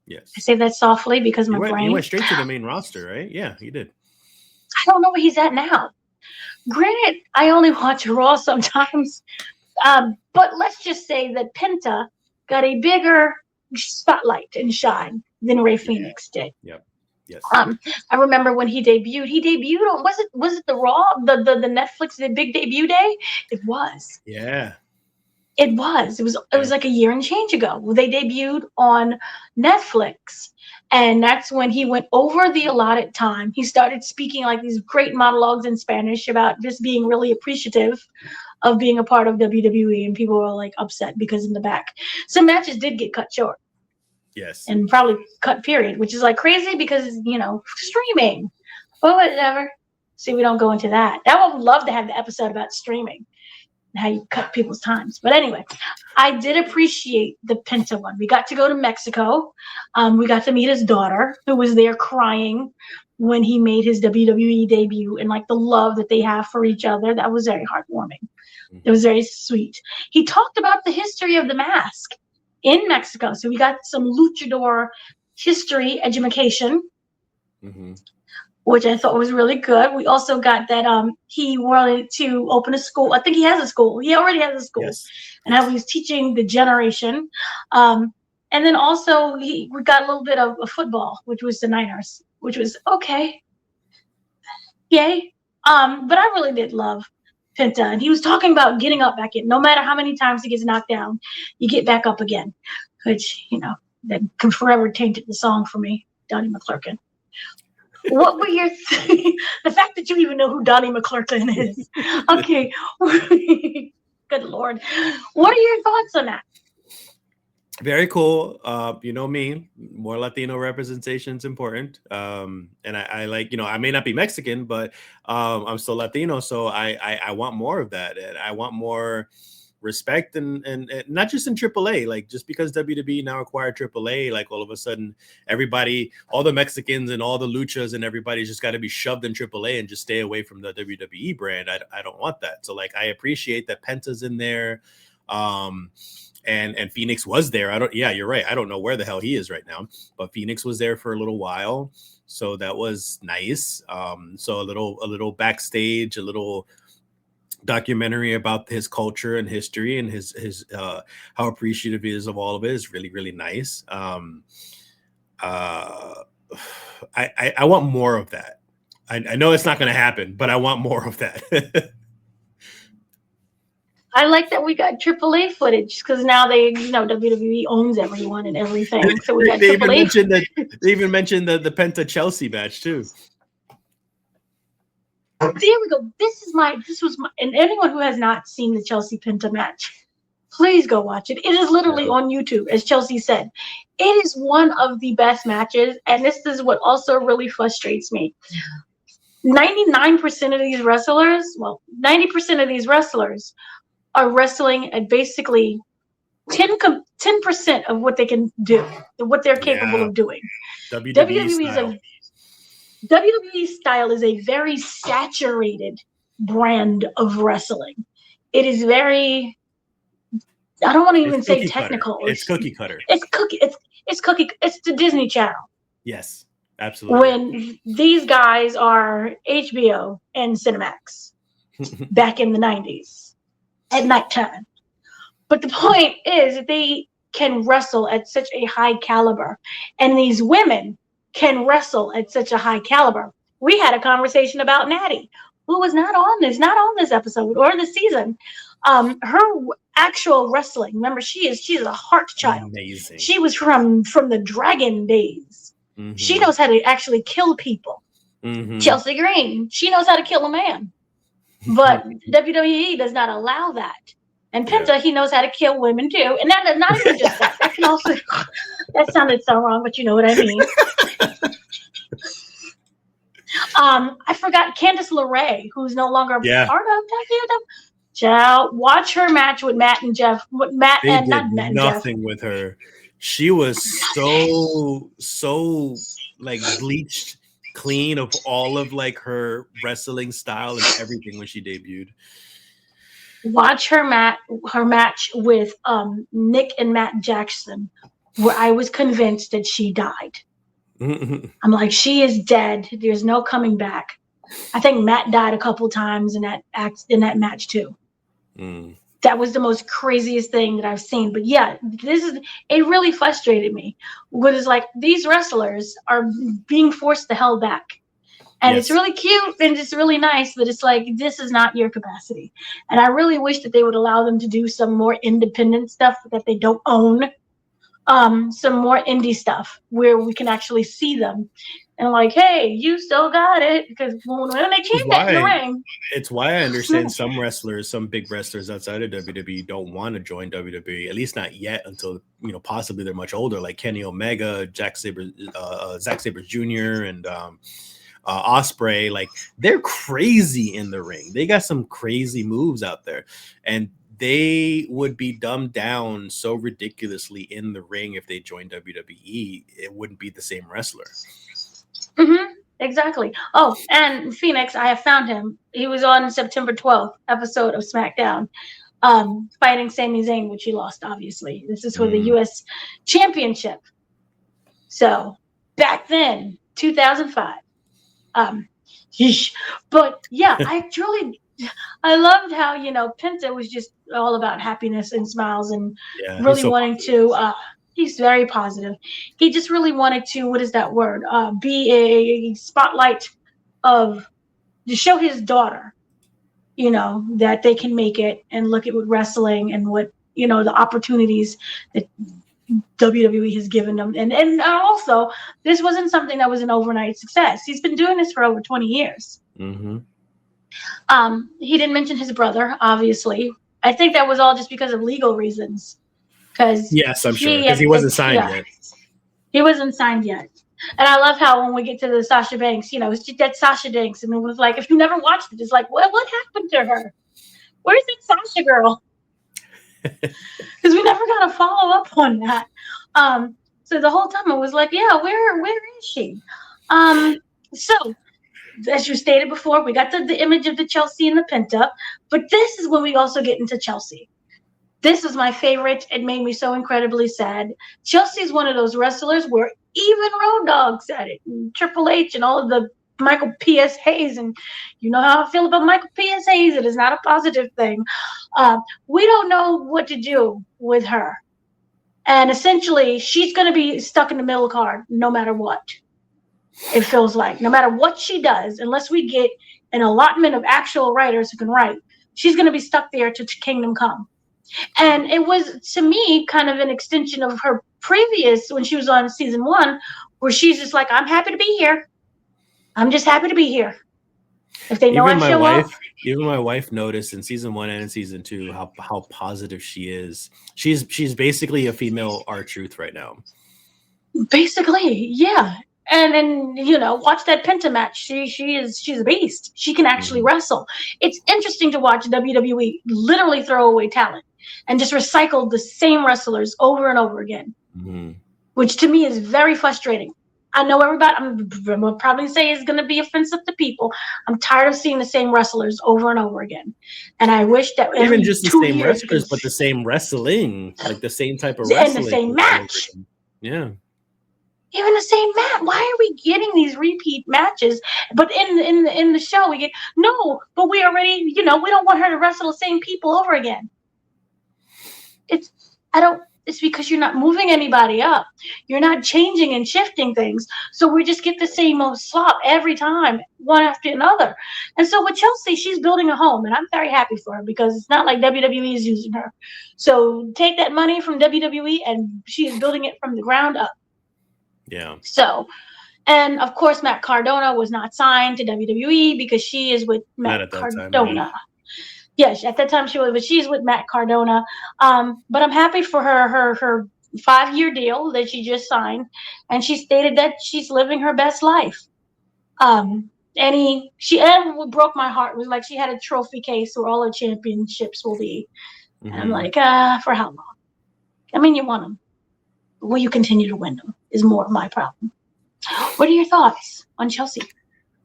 Yes, I say that softly because he went straight to the main roster, right? Yeah, he did. I don't know where he's at now. Granted, I only watch Raw sometimes. But let's just say that Penta got a bigger spotlight and shine than Rey Fenix did. Yep. Yes. I remember when he debuted. He debuted on was it the Raw, the Netflix, the big debut day? It was. Yeah. It was. It was like a year and change ago. They debuted on Netflix. And that's when he went over the allotted time. He started speaking like these great monologues in Spanish about just being really appreciative of being a part of WWE, and people were like upset because in the back some matches did get cut short. Yes. And probably cut period, which is like crazy because streaming. But whatever. See, we don't go into that. I would love to have the episode about streaming and how you cut people's times. But anyway, I did appreciate the Penta one. We got to go to Mexico. We got to meet his daughter, who was there crying when he made his WWE debut, and like the love that they have for each other. That was very heartwarming. It was very sweet. He talked about the history of the mask in Mexico. So we got some luchador history education, which I thought was really good. We also got that he wanted to open a school. I think he has a school. He already has a school. Yes. And how he's teaching the generation. And then also we got a little bit of football, which was the Niners, which was okay. Yay. But I really did love Penta. And he was talking about getting up back in. No matter how many times he gets knocked down, you get back up again. Which, you know, that can forever tainted the song for me, Donnie McClurkin. What were your the fact that you even know who Donnie McClurkin is? Okay. Good Lord. What are your thoughts on that? Very cool. You know me, more Latino representation is important. And I like, you know, I may not be Mexican, but I'm still Latino. So I want more of that. And I want more respect and not just in AAA, like just because WWE now acquired AAA, like all of a sudden everybody, all the Mexicans and all the luchas and everybody's just got to be shoved in AAA and just stay away from the WWE brand. I don't want that. So like I appreciate that Penta's in there. And Phoenix was there. Yeah, you're right. I don't know where the hell he is right now, but Phoenix was there for a little while. So that was nice. So a little backstage, a little documentary about his culture and history and his how appreciative he is of all of it is really, really nice. I want more of that. I know it's not going to happen, but I want more of that. I like that we got AAA footage because now WWE owns everyone and everything. So we got they even mentioned the Penta Chelsea match too. There we go. This was my, and anyone who has not seen the Chelsea Penta match, please go watch it. It is literally on YouTube, as Chelsea said. It is one of the best matches, and this is what also really frustrates me. 99% of these wrestlers, 90% of these wrestlers are wrestling at basically 10% of what they can do, what they're capable of doing. WWE style is a very saturated brand of wrestling. It is very, I don't want to even say technical. It's cookie cutter. It's cookie. It's the Disney Channel. Yes, absolutely. When these guys are HBO and Cinemax back in the 90s at nighttime. But the point is that they can wrestle at such a high caliber, and these women can wrestle at such a high caliber. We had a conversation about Natty, who was not on this episode or this season. Her actual wrestling, remember, she's a heart child. Amazing. She was from the Dragon days. Mm-hmm. She knows how to actually kill people. Mm-hmm. Chelsea Green, she knows how to kill a man. But WWE does not allow that. And Penta, he knows how to kill women too. And that not even just that. That can also, that sounded so wrong, but you know what I mean. I forgot Candice LeRae, who's no longer part of WWE. Child, watch her match with Matt and Jeff. They did nothing with her. She was so like bleached clean of all of like her wrestling style and everything when she debuted. Watch her match with Nick and Matt Jackson, where I was convinced that she died. I'm like, she is dead. There's no coming back. I think Matt died a couple times in that match too. That was the most craziest thing that I've seen. But yeah, it really frustrated me. What is like these wrestlers are being forced the hell back. And it's really cute and it's really nice, but it's like, this is not your capacity. And I really wish that they would allow them to do some more independent stuff that they don't own. Some more indie stuff where we can actually see them and like, hey, you still got it. Because when they change that in the ring. It's why I understand some wrestlers, some big wrestlers outside of WWE don't want to join WWE, at least not yet until, possibly they're much older, like Kenny Omega, Zack Sabre Jr., and Ospreay. Like, they're crazy in the ring. They got some crazy moves out there. And they would be dumbed down so ridiculously in the ring if they joined WWE. It wouldn't be the same wrestler. Mm-hmm. exactly. Oh, and Phoenix, I have found him. He was on September 12th episode of SmackDown, fighting Sami Zayn, which he lost, obviously. This is for the U.S. Championship. So back then, 2005. Yeesh. But yeah, I loved how, Penta was just all about happiness and smiles and Yeah, he's really so wanting positive. to, he's very positive. He just really wanted to, what is that word? Be a spotlight of, to show his daughter, that they can make it, and look at what wrestling and what, the opportunities that WWE has given them. And also, this wasn't something that was an overnight success. He's been doing this for over 20 years. Mm-hmm. He didn't mention his brother, obviously. I think that was all just because of legal reasons. Because Yes, I'm sure, because he wasn't signed yet. He wasn't signed yet. And I love how when we get to the Sasha Banks, it's just that Sasha Banks, and it was like, if you never watched it, it's like, what happened to her? Where's that Sasha girl? Because we never got a follow up on that. So the whole time I was like, yeah, where is she? So as you stated before, we got the image of the Chelsea and the Penta, but this is when we also get into Chelsea. This is my favorite. It made me so incredibly sad. Chelsea is one of those wrestlers where even Road Dogg said it, and Triple H and all of the Michael P.S. Hayes, and you know how I feel about Michael P.S. Hayes. It is not a positive thing. We don't know what to do with her. And essentially, she's going to be stuck in the middle card no matter what. It feels like no matter what she does, unless we get an allotment of actual writers who can write, she's going to be stuck there to Kingdom Come. And it was, to me, kind of an extension of her previous, when she was on season 1, where she's just like, I'm happy to be here. I'm just happy to be here. If they know I show up. Even my wife noticed in season 1 and in season 2 how positive she is. She's basically a female R-Truth right now. Basically, yeah. And watch that Penta match. She's a beast. She can actually wrestle. It's interesting to watch WWE literally throw away talent and just recycle the same wrestlers over and over again, which to me is very frustrating. I know everybody, I'm gonna probably say is going to be offensive to people. I'm tired of seeing the same wrestlers over and over again, and I wish that even just the same wrestlers, but the same wrestling, like the same type of wrestling, and the same match. Yeah. Even the same match. Why are we getting these repeat matches? But in the show, we get no. But we already, we don't want her to wrestle the same people over again. It's because you're not moving anybody up. You're not changing and shifting things. So we just get the same old slop every time, one after another. And so with Chelsea, she's building a home, and I'm very happy for her because it's not like WWE is using her. So take that money from WWE, and she is building it from the ground up. Yeah. So, and of course, Matt Cardona was not signed to WWE because she is with Matt Cardona. Yes, at that time she was, but she's with Matt Cardona. But I'm happy for her 5-year deal that she just signed, and she stated that she's living her best life. And what broke my heart was like she had a trophy case where all her championships will be. And I'm like, for how long? I mean, you want them. Will you continue to win them is more of my problem. What are your thoughts on Chelsea?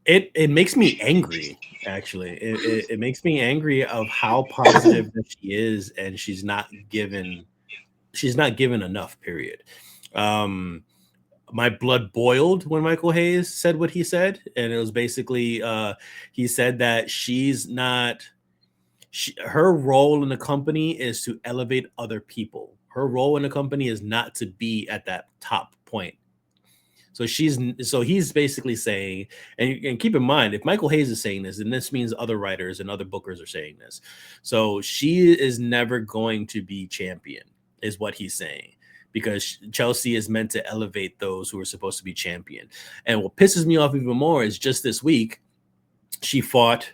It makes me angry, actually. It makes me angry of how positive that she is, and she's not given enough, period. My blood boiled when Michael Hayes said what he said, and it was basically he said that her role in the company is to elevate other people. Her role in the company is not to be at that top point. So he's basically saying, and keep in mind, if Michael Hayes is saying this, then this means other writers and other bookers are saying this. So she is never going to be champion, is what he's saying, because Chelsea is meant to elevate those who are supposed to be champion. And what pisses me off even more is just this week, she fought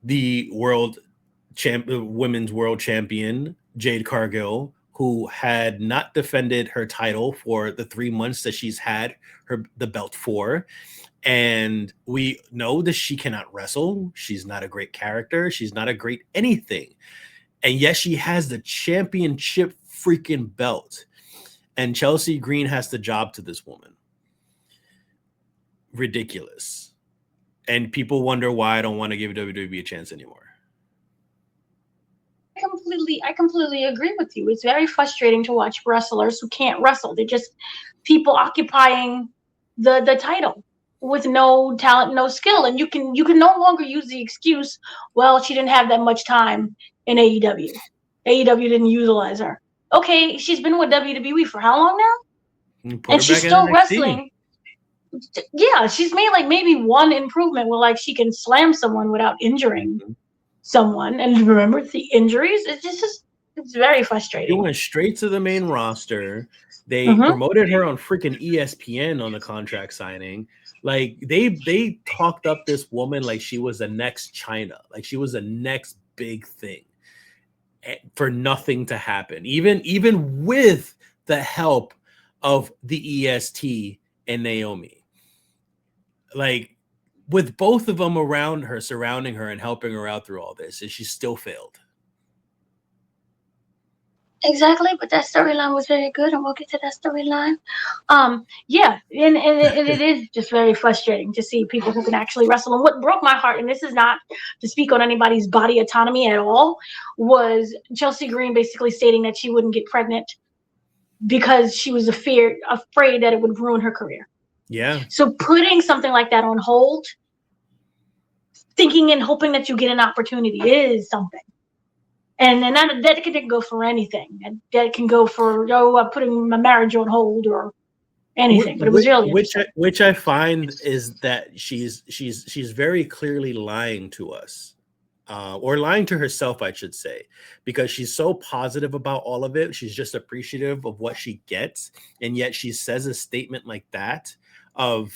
the women's world champion, Jade Cargill, who had not defended her title for the 3 months that she's had the belt for. And we know that she cannot wrestle. She's not a great character. She's not a great anything. And yet she has the championship freaking belt. And Chelsea Green has the job to this woman. ridiculous. And people wonder why I don't want to give WWE a chance anymore. I completely agree with you. It's very frustrating to watch wrestlers who can't wrestle. They're just people occupying the title with no talent, no skill. And you can no longer use the excuse, well, she didn't have that much time in AEW. AEW didn't utilize her. Okay, she's been with WWE for how long now? And she's still wrestling. Yeah, she's made like maybe one improvement where like she can slam someone without injuring someone. And remember the injuries? It's very frustrating. She went straight to the main roster. They promoted her on freaking ESPN on the contract signing. Like they talked up this woman like she was the next China, like she was the next big thing, for nothing to happen. Even with the help of the EST and Naomi. Like with both of them around her, surrounding her and helping her out through all this, and she still failed. Exactly, but that storyline was very good, and we'll get to that storyline. Yeah, and it is just very frustrating to see people who can actually wrestle. And what broke my heart, and this is not to speak on anybody's body autonomy at all, was Chelsea Green basically stating that she wouldn't get pregnant because she was afraid that it would ruin her career. Yeah. So putting something like that on hold, thinking and hoping that you get an opportunity is something. And that can go for anything. And that can go for putting my marriage on hold or anything. But it was really which I find is that she's very clearly lying to us, or lying to herself, I should say, because she's so positive about all of it. She's just appreciative of what she gets, and yet she says a statement like that of,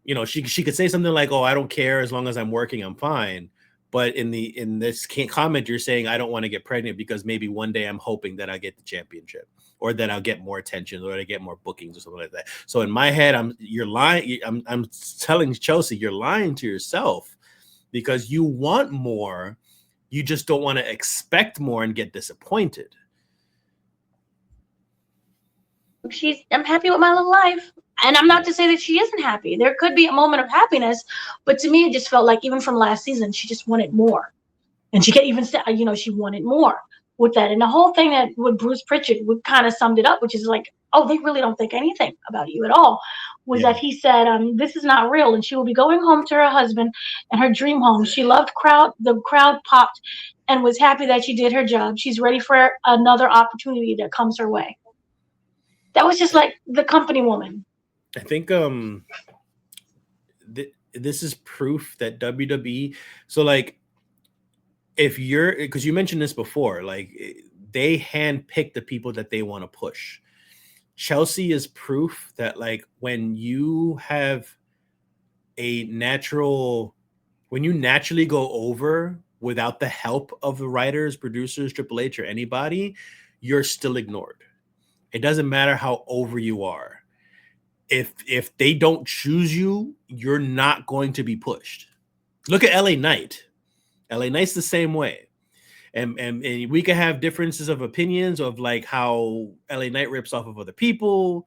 you know, she could say something like, "Oh, I don't care as long as I'm working, I'm fine." But in this comment, you're saying, I don't want to get pregnant because maybe one day I'm hoping that I get the championship, or that I'll get more attention, or I get more bookings or something like that. So in my head, you're lying. I'm telling Chelsea, you're lying to yourself because you want more. You just don't want to expect more and get disappointed. I'm happy with my little life. And I'm not to say that she isn't happy. There could be a moment of happiness, but to me, it just felt like even from last season, she just wanted more. And she can't even say, she wanted more with that. And the whole thing that with Bruce Pritchard would kind of summed it up, which is like, oh, they really don't think anything about you at all, was that he said, this is not real. And she will be going home to her husband and her dream home. She loved the crowd popped and was happy that she did her job. She's ready for another opportunity that comes her way. That was just like the company woman. I think this is proof that WWE. So like, because you mentioned this before, like they handpick the people that they want to push. Chelsea is proof that like when you naturally go over without the help of the writers, producers, Triple H, or anybody, you're still ignored. It doesn't matter how over you are. If they don't choose you, you're not going to be pushed. Look at LA Knight. LA Knight's the same way. And we can have differences of opinions of like how LA Knight rips off of other people.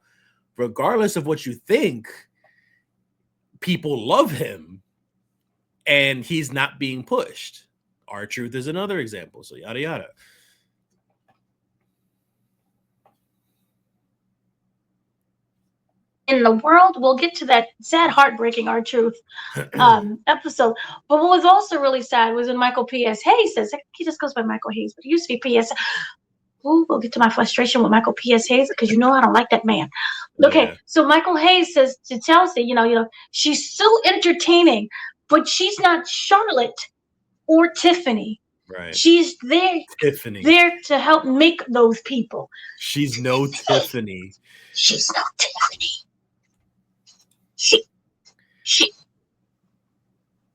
Regardless of what you think, people love him and he's not being pushed. R-Truth is another example. So yada yada. In the world, we'll get to that sad, heartbreaking R-Truth episode. But what was also really sad was when Michael P.S. Hayes says, he just goes by Michael Hayes, but he used to be P.S. Ooh, we'll get to my frustration with Michael P.S. Hayes because I don't like that man. Okay, so Michael Hayes says to Chelsea, she's so entertaining, but she's not Charlotte or Tiffany. Right. She's there to help make those people. She's no Tiffany. She's no Tiffany.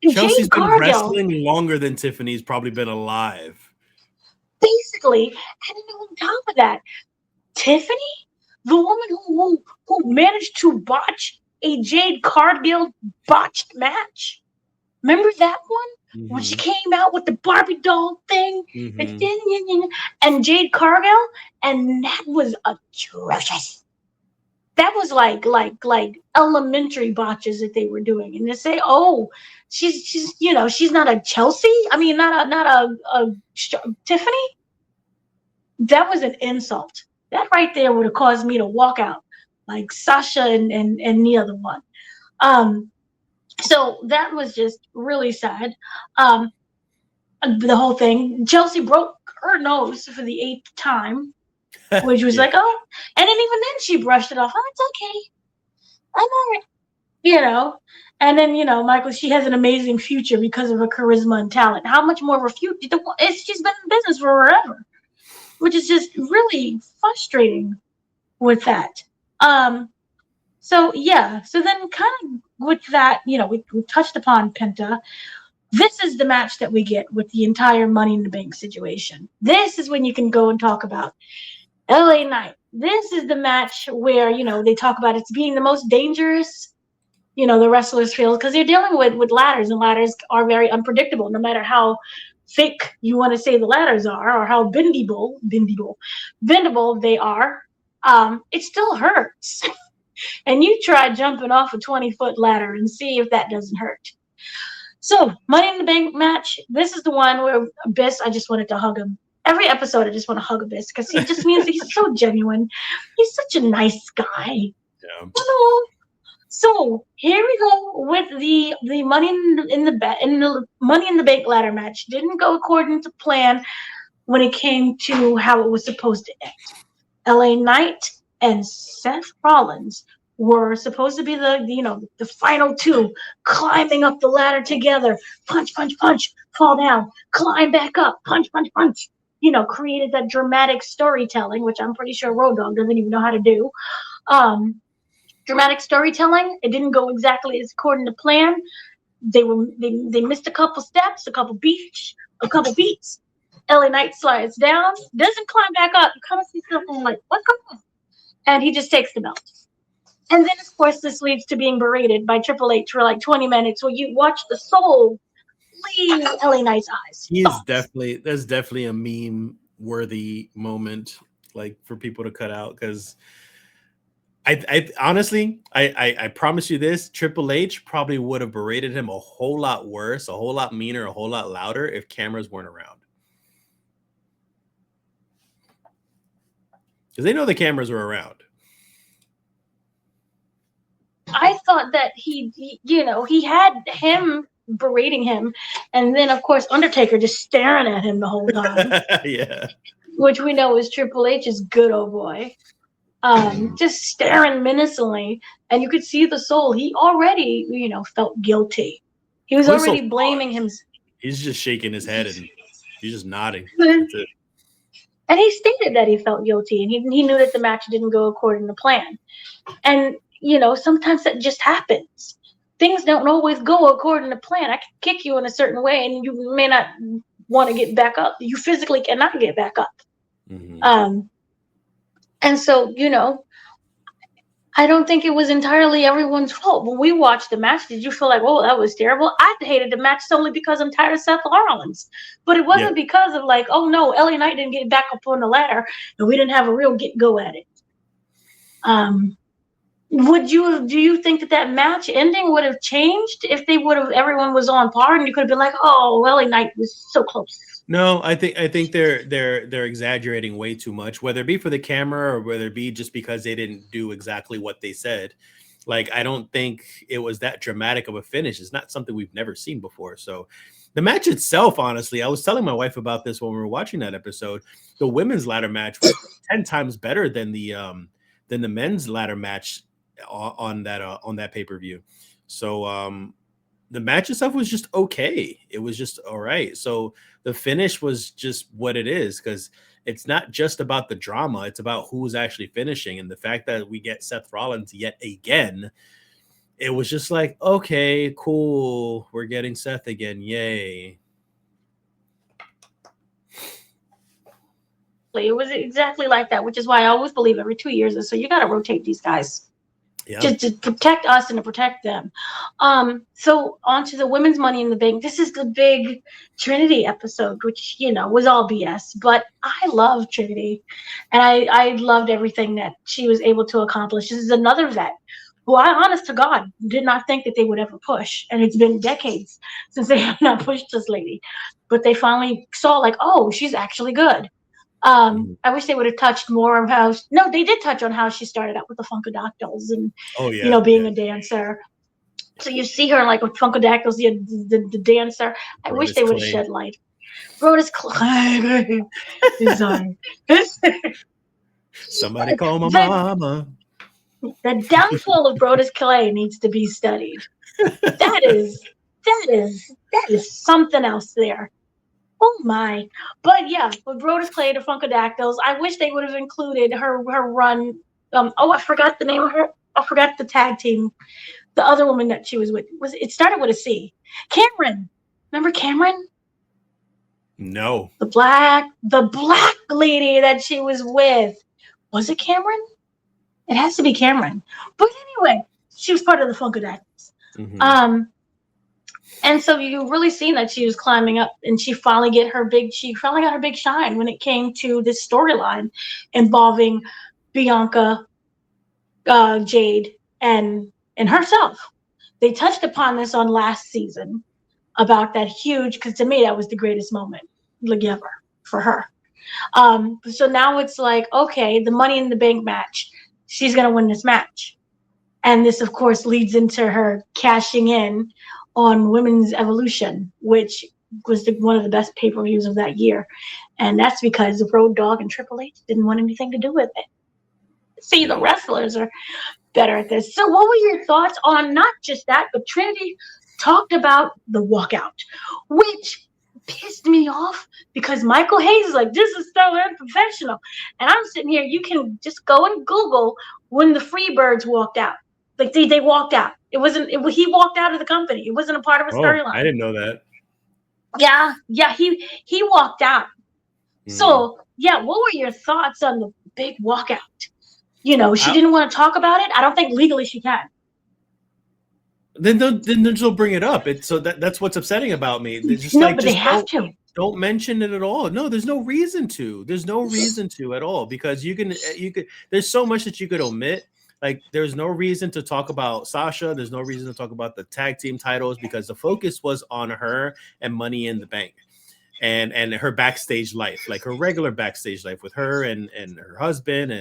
Chelsea's been wrestling longer than Tiffany's probably been alive. Basically, and then on top of that, Tiffany, the woman who managed to botch a Jade Cargill botched match. Remember that one? When she came out with the Barbie doll thing? And Jade Cargill? And that was atrocious. that was like elementary botches that they were doing. And to say, oh, she's she's not a Chelsea. I mean, not a Tiffany. That was an insult. That right there would have caused me to walk out, like Sasha and the other one. Um, so that was just really sad. Um, the whole thing. Chelsea broke her nose for the 8th time, which was Yeah. like, oh, and then even then she brushed it off. Oh, it's okay. I'm all right. You know, and then Michael, she has an amazing future because of her charisma and talent. How much more of a future? She's been in business for forever, which is just really frustrating with that. Um, so yeah, so then kind of with that, we touched upon Penta. This is the match that we get with the entire Money in the Bank situation. This is when you can go and talk about LA Knight. This is the match where, they talk about it's being the most dangerous, the wrestlers feel, because they're dealing with ladders, and ladders are very unpredictable, no matter how thick you want to say the ladders are or how bendable they are. It still hurts. And you try jumping off a 20-foot ladder and see if that doesn't hurt. So, Money in the Bank match. This is the one where Abyss, I just wanted to hug him. Every episode, I just want to hug Abyss because he just means that he's so genuine. He's such a nice guy. Yeah. Hello. So here we go with the Money in the Money in the Bank ladder match. Didn't go according to plan when it came to how it was supposed to end. LA Knight and Seth Rollins were supposed to be the final two, climbing up the ladder together. Punch, punch, punch, fall down, climb back up, punch, punch, punch. Created that dramatic storytelling, which I'm pretty sure Road Dogg doesn't even know how to do. Dramatic storytelling. It didn't go exactly as according to plan. They missed a couple steps, a couple beats. LA Knight slides down, doesn't climb back up. You kind of see something like, what's going on? And he just takes the belt. And then, of course, this leads to being berated by Triple H for like 20 minutes where you watch the soul leave LA Knight's eyes. There's definitely a meme worthy moment, like, for people to cut out, because I honestly, I promise you this, Triple H probably would have berated him a whole lot worse, a whole lot meaner, a whole lot louder if cameras weren't around. Because they know the cameras were around. I thought that he had him berating him, and then of course Undertaker just staring at him the whole time. Yeah. Which we know is Triple H's good old boy. Just staring menacingly, and you could see the soul. He already, felt guilty. He was already blaming him. He's just shaking his head and he's just nodding. And he stated that he felt guilty, and he knew that the match didn't go according to plan. And sometimes that just happens. Things don't always go according to plan. I can kick you in a certain way, and you may not want to get back up. You physically cannot get back up. Mm-hmm. And so, I don't think it was entirely everyone's fault. When we watched the match, did you feel like, oh, that was terrible? I hated the match solely because I'm tired of Seth Rollins. But it wasn't because of like, oh no, LA Knight didn't get back up on the ladder and we didn't have a real get-go at it. Do you think that match ending would have changed if everyone was on par and you could have been like, oh, LA Knight was so close? No, I think they're exaggerating way too much, whether it be for the camera or whether it be just because they didn't do exactly what they said. Like, I don't think it was that dramatic of a finish. It's not something we've never seen before. So the match itself, honestly, I was telling my wife about this when we were watching that episode. The women's ladder match was 10 times better than the men's ladder match on that pay-per-view. So the match itself was just okay. It was just all right. So the finish was just what it is, because it's not just about the drama. It's about who's actually finishing. And the fact that we get Seth Rollins yet again, it was just like, okay, cool. We're getting Seth again. Yay. It was exactly like that, which is why I always believe every 2 years or so, you got to rotate these guys. Yeah. to protect us and to protect them. So on to the women's Money in the Bank. This is the big Trinity episode, which was all BS, but I love Trinity, and I loved everything that she was able to accomplish. This is another vet who I, honest to God, did not think that they would ever push, and it's been decades since they have not pushed this lady, but they finally saw like, oh, she's actually good. I wish they would have touched more of how. No, they did touch on how she started out with the Funkadactyls and Oh yeah. being Yeah. a dancer. So you see her like with Funkadactyls, the dancer. I wish Brodus they would have Clay. shed light. Brodus Clay. Sorry. Somebody call my the, mama. the downfall of Brodus Clay needs to be studied. That is something else there. Oh my! But yeah, with Brodus Clay, the Funkadactyls, I wish they would have included her run. I forgot the name of her. I forgot the tag team. The other woman that she was with it started with a C. Cameron. Remember Cameron? No. The black lady that she was with. Was it Cameron? It has to be Cameron. But anyway, she was part of the Funkadactyls. Mm-hmm. And so you really seen that she was climbing up, and she finally got her big shine when it came to this storyline involving Bianca, Jade, and herself. They touched upon this on last season about that huge, because to me that was the greatest moment like ever for her. So now it's like, okay, the Money in the Bank match, she's gonna win this match, and this of course leads into her cashing in on Women's Evolution, which was one of the best pay-per-views of that year, and that's because Road Dogg and Triple H didn't want anything to do with it. See, the wrestlers are better at this. So what were your thoughts on not just that, but Trinity talked about the walkout, which pissed me off because Michael Hayes is like, this is so unprofessional. And I'm sitting here, you can just go and Google when the Freebirds walked out. Like they walked out. He walked out of the company. It wasn't a part of a storyline. I didn't know that. Yeah, he walked out. Mm-hmm. So yeah, what were your thoughts on the big walkout? She didn't want to talk about it. I don't think legally she can. Then they'll bring it up. So that's what's upsetting about me. They're just they have to. Don't mention it at all. No, there's no reason to. There's no reason to at all, because you could. There's so much that you could omit. Like, there's no reason to talk about Sasha. There's no reason to talk about the tag team titles, because the focus was on her and Money in the Bank. And her backstage life, like her regular backstage life with her and her husband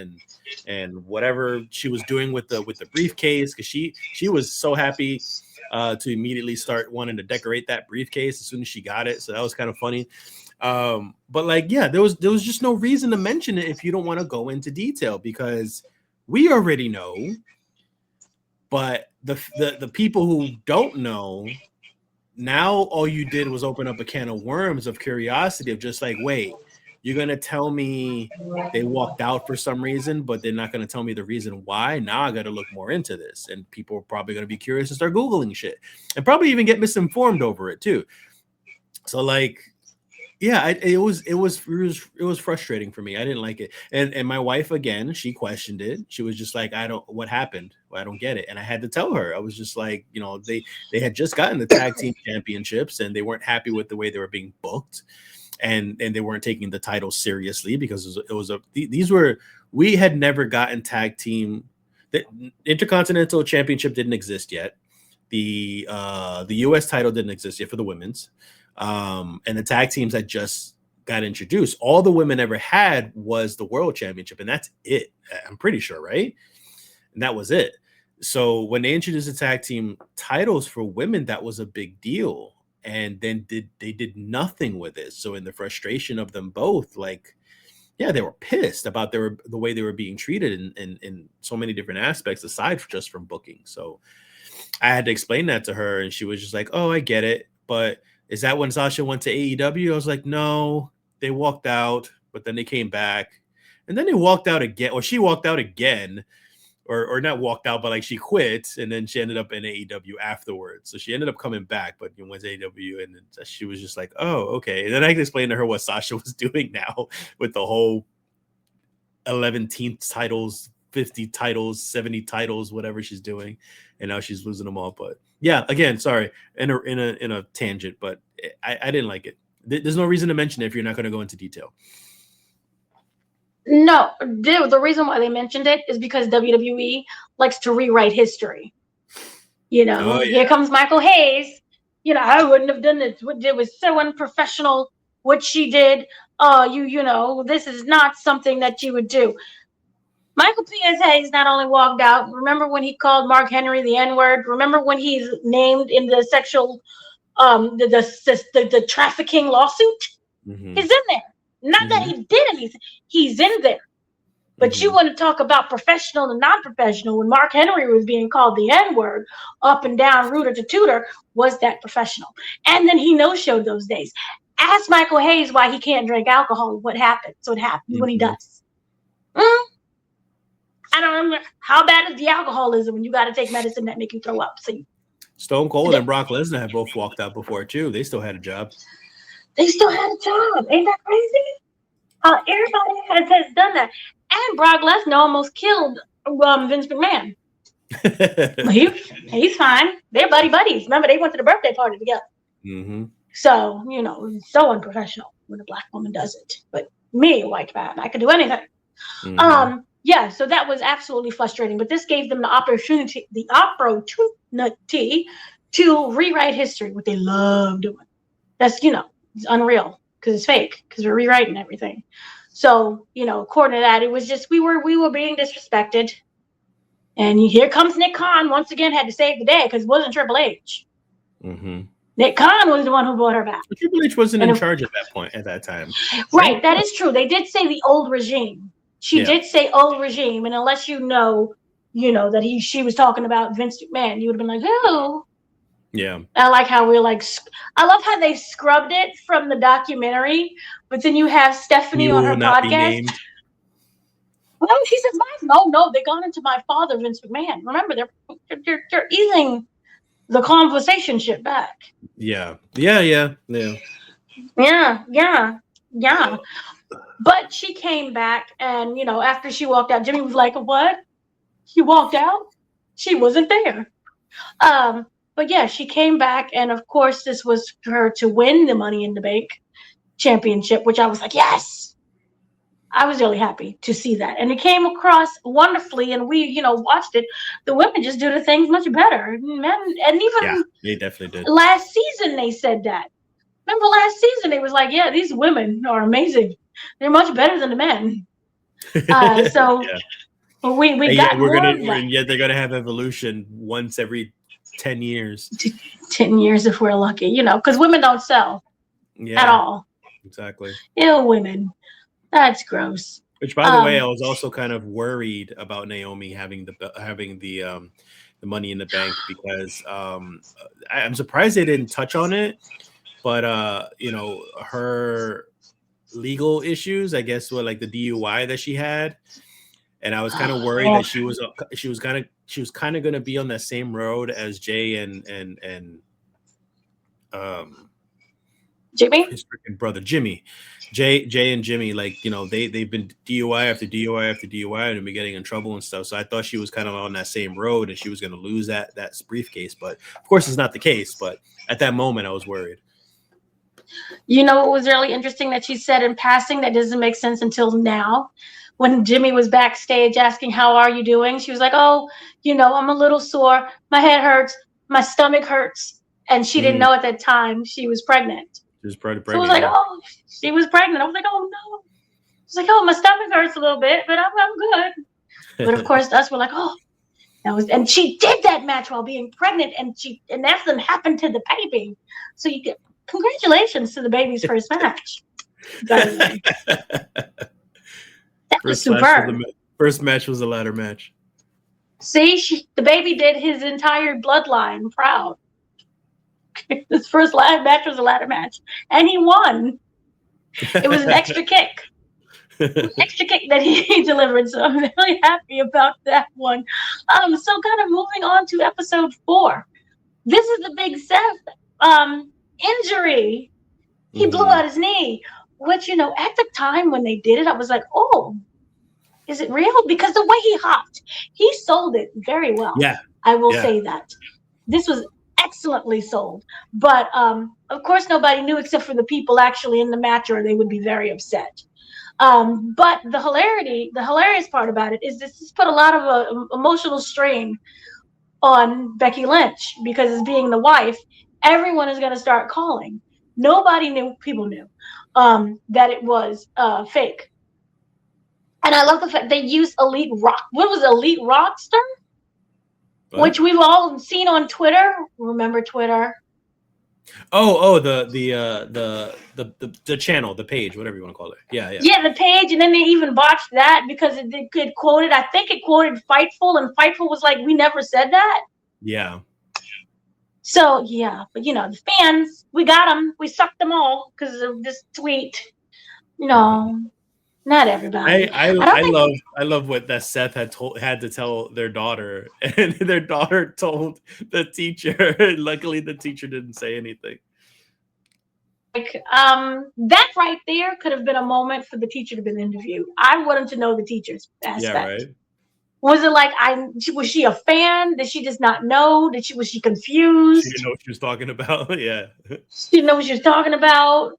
and whatever she was doing with the briefcase, because she was so happy to immediately start wanting to decorate that briefcase as soon as she got it. So that was kind of funny. But like, yeah, there was just no reason to mention it if you don't want to go into detail, because we already know. But the people who don't know, now all you did was open up a can of worms of curiosity of just like, wait, you're going to tell me they walked out for some reason, but they're not going to tell me the reason why. Now I got to look more into this. And people are probably going to be curious and start Googling shit and probably even get misinformed over it too. So like, yeah, it was frustrating for me. I didn't like it. And my wife, again, she questioned it. She was just like, what happened? I don't get it. And I had to tell her. I was just like, they had just gotten the tag team championships and they weren't happy with the way they were being booked. And they weren't taking the title seriously, because we had never gotten tag team. The Intercontinental Championship didn't exist yet. The US title didn't exist yet for the women's. And the tag teams that just got introduced, all the women ever had was the World Championship, and that's it. I'm pretty sure, right? And that was it. So when they introduced the tag team titles for women, that was a big deal. And then they did nothing with it. So in the frustration of them both, like, yeah, they were pissed about the way they were being treated in so many different aspects aside just from booking. So I had to explain that to her, and she was just like, oh, I get it. But is that when Sasha went to AEW? I was like, no, they walked out, but then they came back. And then they walked out again, or she walked out again, or not walked out, but like she quit, and then she ended up in AEW afterwards. So she ended up coming back, but went to AEW, and she was just like, oh, okay. And then I can explain to her what Sasha was doing now with the whole 11th titles 50 titles, 70 titles, whatever she's doing, and now she's losing them all. But yeah, again, sorry, in a tangent, but I didn't like it. There's no reason to mention it if you're not going to go into detail. No, the reason why they mentioned it is because WWE likes to rewrite history. Here comes Michael Hayes. I wouldn't have done this. It was so unprofessional what she did. This is not something that you would do. Michael P.S. Hayes not only walked out. Remember when he called Mark Henry the N-word? Remember when he's named in the sexual, the trafficking lawsuit? Mm-hmm. He's in there. Not that he did anything. He's in there. But you want to talk about professional and non-professional. When Mark Henry was being called the N-word up and down, rooter to tutor, was that professional? And then he no-showed those days. Ask Michael Hayes why he can't drink alcohol. What happens? What happens when he does? I don't remember. How bad is the alcoholism when you got to take medicine that make you throw up? So Stone Cold and Brock Lesnar have both walked out before too. They still had a job. Ain't that crazy? Everybody has done that. And Brock Lesnar almost killed Vince McMahon. He's fine. They're buddies. Remember, they went to the birthday party together. Mm-hmm. So, so unprofessional when a black woman does it. But me, a white man, I could do anything. Mm-hmm. So that was absolutely frustrating. But this gave them the opportunity to rewrite history, what they love doing. That's, it's unreal because it's fake, because we're rewriting everything. So, according to that, it was just we were being disrespected. And here comes Nick Khan once again, had to save the day because it wasn't Triple H. Mm-hmm. Nick Khan was the one who brought her back. But Triple H wasn't in charge at that time. Right, that is true. They did say the old regime. She did say old regime, and unless that she was talking about Vince McMahon, you would have been like, who? Yeah. I like how I love how they scrubbed it from the documentary, but then you have Stephanie on her podcast. Well, she says, no, they gone into my father, Vince McMahon. Remember, they're easing the conversation shit back. Yeah. But she came back, and after she walked out, Jimmy was like, "What? She walked out? She wasn't there." But yeah, she came back, and of course, this was her to win the Money in the Bank championship, which I was like, yes. I was really happy to see that, and it came across wonderfully, and we, watched it. The women just do the things much better, men, and even they definitely did. Last season, they said that. Remember last season, it was like, yeah, these women are amazing. They're much better than the men. We got more of that. Yet they're gonna have Evolution once every 10 years. 10 years if we're lucky, because women don't sell at all. Exactly. Ew, women. That's gross. Which, by the way, I was also kind of worried about Naomi having the Money in the Bank because I'm surprised they didn't touch on it, but her legal issues, I guess, were like the DUI that she had, and I was kind of worried that she was kind of going to be on that same road as Jay and Jimmy, his freaking brother Jimmy. Jay and Jimmy, they've been DUI after DUI after DUI and been getting in trouble and stuff. So I thought she was kind of on that same road and she was going to lose that briefcase. But of course, it's not the case. But at that moment, I was worried. What was really interesting that she said in passing that doesn't make sense until now. When Jimmy was backstage asking, "How are you doing?" She was like, "Oh, I'm a little sore. My head hurts. My stomach hurts." And she didn't know at that time she was pregnant. She was pregnant. So I was like, "Oh, she was pregnant." I was like, "Oh no." She's like, "Oh, my stomach hurts a little bit, but I'm good." But of course, us were like, "Oh, that was." And she did that match while being pregnant, and that's what happened to the baby. So you get congratulations to the baby's first match. That was superb. First match was a ladder match. See, the baby did his entire bloodline proud. His first ladder match was a ladder match, and he won. It was an extra kick. Extra kick that he delivered, so I'm really happy about that one. So kind of moving on to episode 4. This is the big Seth injury. He blew out his knee, which, at the time when they did it, I was like, oh, is it real? Because the way he hopped, he sold it very well. Yeah. I will Yeah. say that. This was excellently sold. But of course nobody knew except for the people actually in the match, or they would be very upset. But the hilarious part about it is this has put a lot of emotional strain on Becky Lynch, because as being the wife, everyone is going to start calling. Nobody knew, people knew, that it was fake. And I love the fact they used Elite Rock. What was Elite Rockster? What? Which we've all seen on Twitter. Remember Twitter? The channel, the page, whatever you want to call it. Yeah. Yeah, the page, and then they even botched that because it quoted. I think it quoted Fightful, and Fightful was like, "We never said that." Yeah. So yeah, but the fans, we got them. We sucked them all because of this tweet. No, not everybody. I love what that Seth had to tell their daughter, and their daughter told the teacher. Luckily, the teacher didn't say anything. Like that right there could have been a moment for the teacher to have been interviewed. I wanted to know the teacher's aspect. Yeah, right. Was it like was she a fan? Did she just not know? Was she confused? She didn't know what she was talking about. Yeah. She didn't know what she was talking about.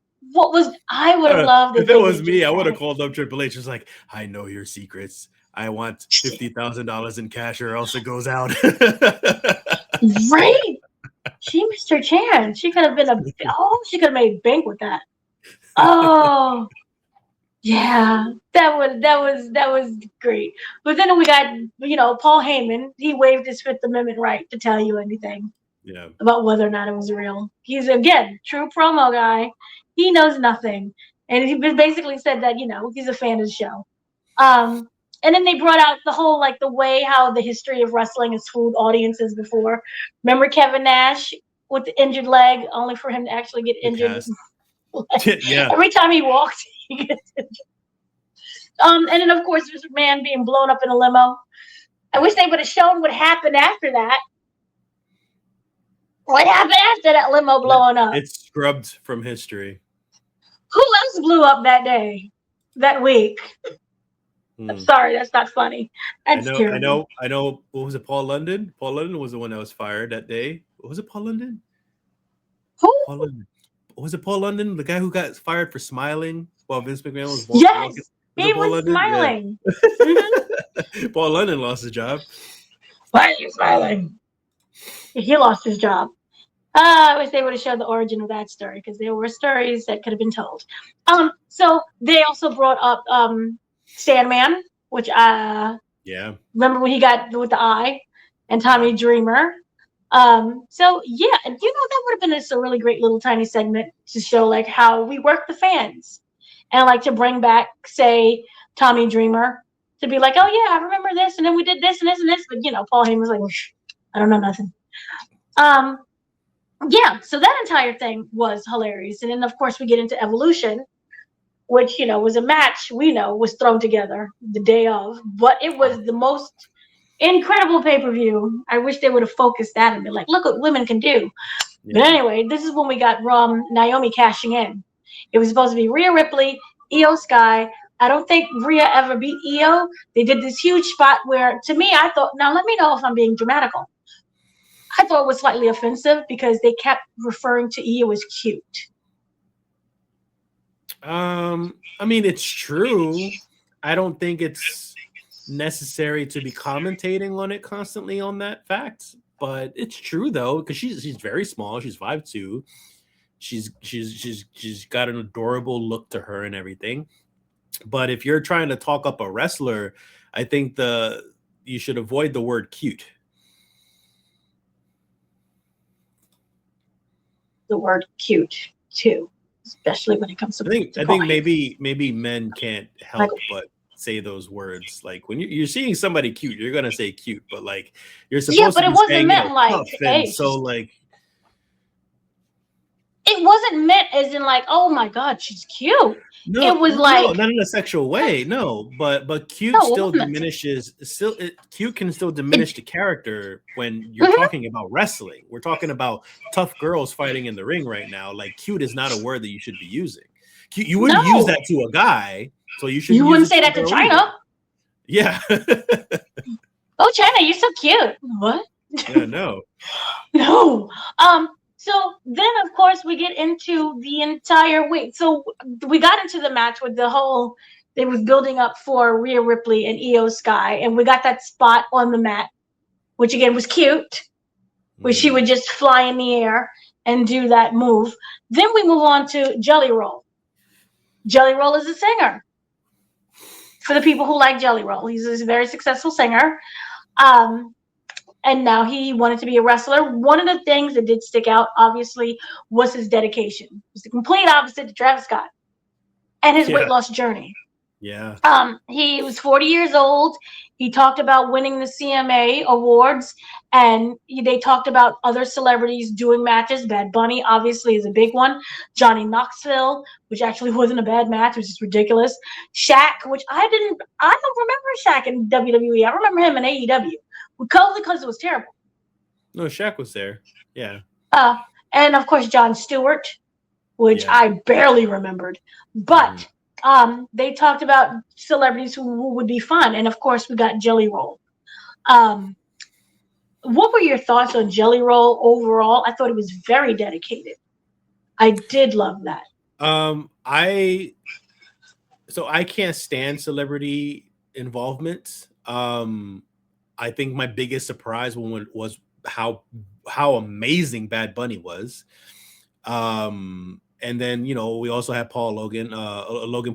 I would have loved if it was me, I would have called up Triple H. Just like, I know your secrets. I want $50,000 in cash, or else it goes out. Right. She missed her chance. She could have been she could have made bank with that. Oh, yeah, that was great. But then we got Paul Heyman. He waived his Fifth Amendment right to tell you anything about whether or not it was real. He's again true promo guy. He knows nothing, and he basically said that he's a fan of the show. And then they brought out the whole the way how the history of wrestling has fooled audiences before. Remember Kevin Nash with the injured leg, only for him to actually get injured. Yeah. Every time he walked, he gets injured. And then of course there's a man being blown up in a limo. I wish they would have shown what happened after that. What happened after that limo blowing up? It's scrubbed from history. Who else blew up that day, that week? I'm sorry, that's not funny. That's terrible. I know. What was it? Paul London? Paul London was the one that was fired that day. Was it Paul London? Who? Paul London. Was it Paul London? The guy who got fired for smiling while Vince McMahon was walking? Yes, he was smiling. Yeah. Mm-hmm. Paul London lost his job. Why are you smiling? He lost his job. I wish they would have showed the origin of that story, because there were stories that could have been told. So they also brought up Sandman, which remember when he got with the eye, and Tommy Dreamer. So yeah, and that would have been just a really great little tiny segment to show how we work the fans, and to bring back, say, Tommy Dreamer, to be like, oh yeah, I remember this, and then we did this and this and this, but Paul Heyman was like, I don't know nothing. Yeah, so that entire thing was hilarious. And then of course we get into Evolution, which was a match was thrown together the day of, but it was the most incredible pay-per-view. I wish they would have focused that and been like, look what women can do. Yeah. But anyway, this is when we got Naomi cashing in. It was supposed to be Rhea Ripley, Io Sky. I don't think Rhea ever beat Io. They did this huge spot where, to me, I thought, now let me know if I'm being dramatical. I thought it was slightly offensive because they kept referring to Io as cute. I mean, it's true. I don't think it's necessary to be commentating on it constantly on that fact, but it's true though, because she's very small. She's 5'2". She's got an adorable look to her and everything. But if you're trying to talk up a wrestler, I think you should avoid the word cute. The word cute too, especially when it comes to. I think maybe men can't help but say those words. Like when you're seeing somebody cute, you're gonna say cute, but you're supposed to. But it wasn't meant hey. So it wasn't meant as in oh my god, she's cute. No, it was not in a sexual way. No, but cute still diminishes. Cute can still diminish the character when you're talking about wrestling. We're talking about tough girls fighting in the ring right now. Cute is not a word that you should be using. Cute, you wouldn't use that to a guy, so you should. You wouldn't say that to China. Yeah. Oh, China, you're so cute. What? Yeah, no. No. So then, of course, we get into the entire week. So we got into the match with the whole. They was building up for Rhea Ripley and Io Sky, and we got that spot on the mat, which again was cute, where she would just fly in the air and do that move. Then we move on to Jelly Roll. Jelly Roll is a singer. For the people who like Jelly Roll, he's a very successful singer. And now he wanted to be a wrestler. One of the things that did stick out, obviously, was his dedication. It was the complete opposite to Travis Scott and his weight loss journey. Yeah. He was 40 years old. He talked about winning the CMA awards, and they talked about other celebrities doing matches. Bad Bunny, obviously, is a big one. Johnny Knoxville, which actually wasn't a bad match, which is ridiculous. Shaq, which I don't remember Shaq in WWE. I remember him in AEW. Because it was terrible. No, Shaq was there. Yeah. And of course Jon Stewart, which I barely remembered. But they talked about celebrities who would be fun, and of course we got Jelly Roll. What were your thoughts on Jelly Roll overall? I thought it was very dedicated. I did love that. I can't stand celebrity involvement. I think my biggest surprise was how amazing Bad Bunny was. And then, we also had Logan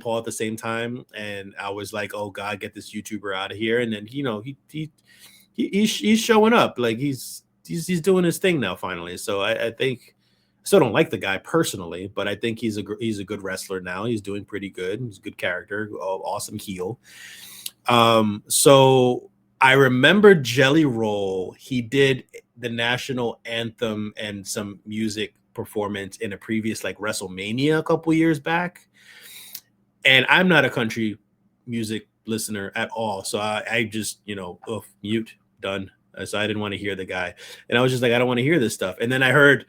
Paul at the same time. And I was like, oh God, get this YouTuber out of here. And then, he's showing up. Like he's doing his thing now finally. So I think I still don't like the guy personally, but I think he's a good wrestler now. He's doing pretty good. He's a good character, awesome heel. So I remember Jelly Roll. He did the national anthem and some music performance in a previous WrestleMania a couple years back. And I'm not a country music listener at all. So I just, mute, done. So I didn't want to hear the guy. And I was just like, I don't want to hear this stuff. And then I heard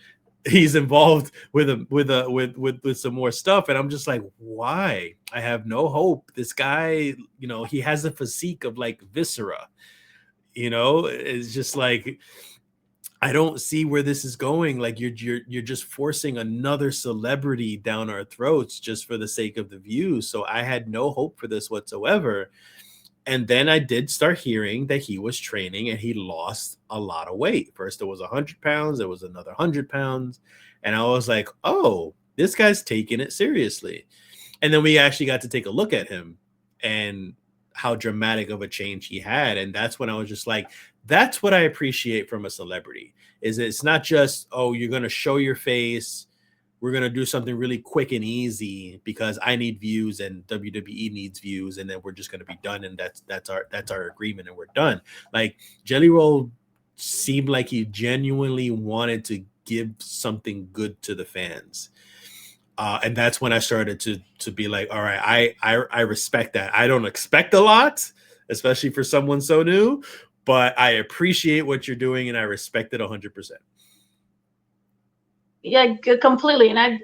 he's involved with some more stuff. And I'm just like, why? I have no hope. This guy, he has a physique of Viscera, it's just like, I don't see where this is going. Like you're just forcing another celebrity down our throats just for the sake of the views. So I had no hope for this whatsoever. And then I did start hearing that he was training and he lost a lot of weight. First, it was 100 pounds. It was another 100 pounds. And I was like, oh, this guy's taking it seriously. And then we actually got to take a look at him and how dramatic of a change he had. And that's when I was just like, that's what I appreciate from a celebrity, is it's not just, oh, you're going to show your face. We're going to do something really quick and easy because I need views and WWE needs views. And then we're just going to be done. And that's our agreement and we're done. Like Jelly Roll seemed like he genuinely wanted to give something good to the fans. And that's when I started to be like, all right, I respect that. I don't expect a lot, especially for someone so new, but I appreciate what you're doing and I respect it 100%. Yeah, completely. And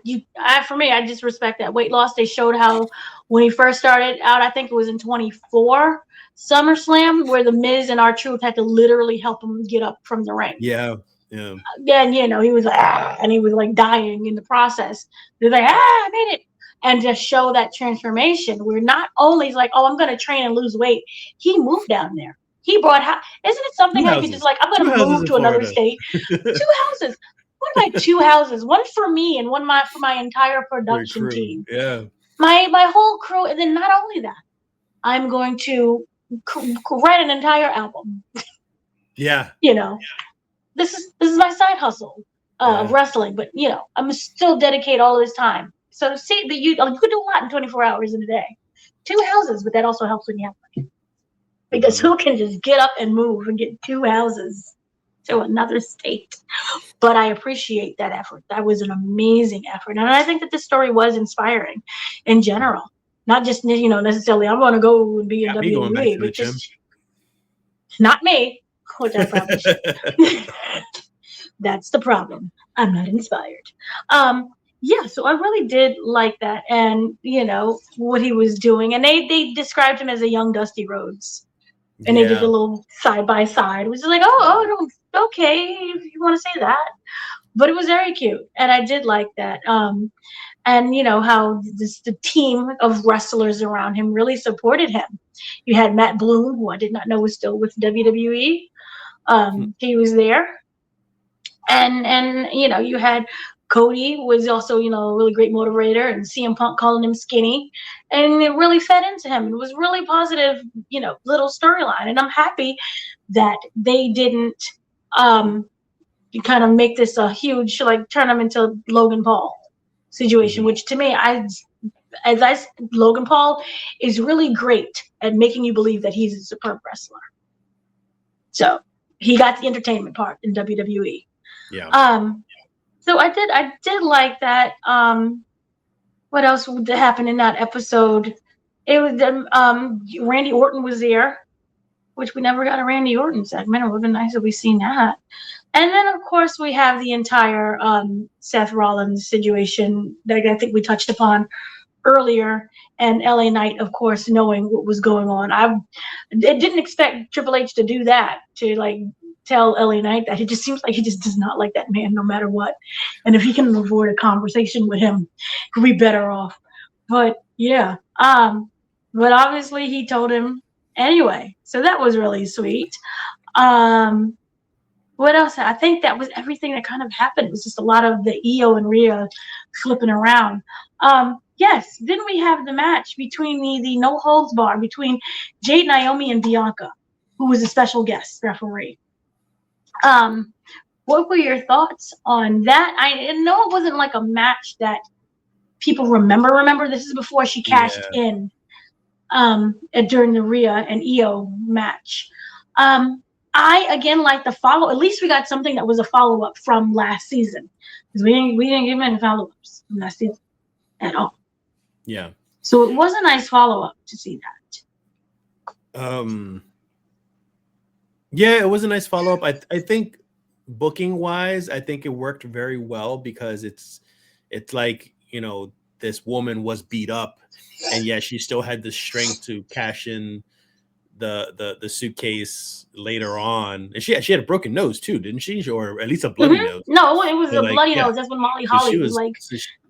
for me, I just respect that weight loss. They showed how when he first started out, I think it was in 24 SummerSlam, where the Miz and R-Truth had to literally help him get up from the ring. Yeah. Yeah. Then, he was like, and he was like dying in the process. They're like, I made it. And to show that transformation, where not only is like, oh, I'm going to train and lose weight. He moved down there. He brought, isn't it something how you just like, I'm going to move to another state? 2 houses. What about 2 houses? One for me and one for my entire production team. Yeah. My whole crew. And then not only that, I'm going to write an entire album. Yeah. This is my side hustle of wrestling, but I'm still dedicate all of this time. So see that you could do a lot in 24 hours in a day. 2 houses, but that also helps when you have money. Because who can just get up and move and get 2 houses to another state? But I appreciate that effort. That was an amazing effort. And I think that this story was inspiring in general. Not just, necessarily I'm going to go and be in WWE, but just not me. Which I probably should. That's the problem. I'm not inspired. yeah, so I really did like that, and what he was doing, and they described him as a young Dusty Rhodes, and they did the Yeah. little side by side, which is like, okay, if you want to say that, but it was very cute, and I did like that. And how the team of wrestlers around him really supported him. You had Matt Bloom, who I did not know was still with WWE. He was there, and you had Cody was also a really great motivator, and CM Punk calling him skinny, and it really fed into him. It was really positive, little storyline, and I'm happy that they didn't kind of make this a huge, like, turn him into Logan Paul situation, which to me, Logan Paul is really great at making you believe that he's a superb wrestler. So he got the entertainment part in WWE. Yeah. So I did like that. What else would happen in that episode? It was Randy Orton was there, which we never got a Randy Orton segment. It would have been nice if we seen that. And then, of course, we have the entire Seth Rollins situation that I think we touched upon earlier, and LA Knight, of course, knowing what was going on. I didn't expect Triple H to do that, to like tell LA Knight that. It just seems like he just does not like that man no matter what. And if he can avoid a conversation with him, he'll be better off. But yeah, but obviously he told him anyway. So that was really sweet. What else? I think that was everything that kind of happened. It was just a lot of the Io and Rhea flipping around. Yes, then we have the match between the no holds bar between Jade, Naomi, and Bianca, who was a special guest referee. What were your thoughts on that? I know it wasn't like a match that people remember. This is before she cashed in during the Rhea and Io match. I again like the follow. At least we got something that was a follow up from last season, because we didn't give any follow ups from last season at all. Yeah. So it was a nice follow up to see that. Yeah, it was a nice follow up. I think booking wise, I think it worked very well, because it's like, this woman was beat up, and yet she still had the strength to cash in the suitcase later on. And she had a broken nose too, didn't she? Or at least a bloody nose. No, it was a bloody nose. That's when Molly Holly was like,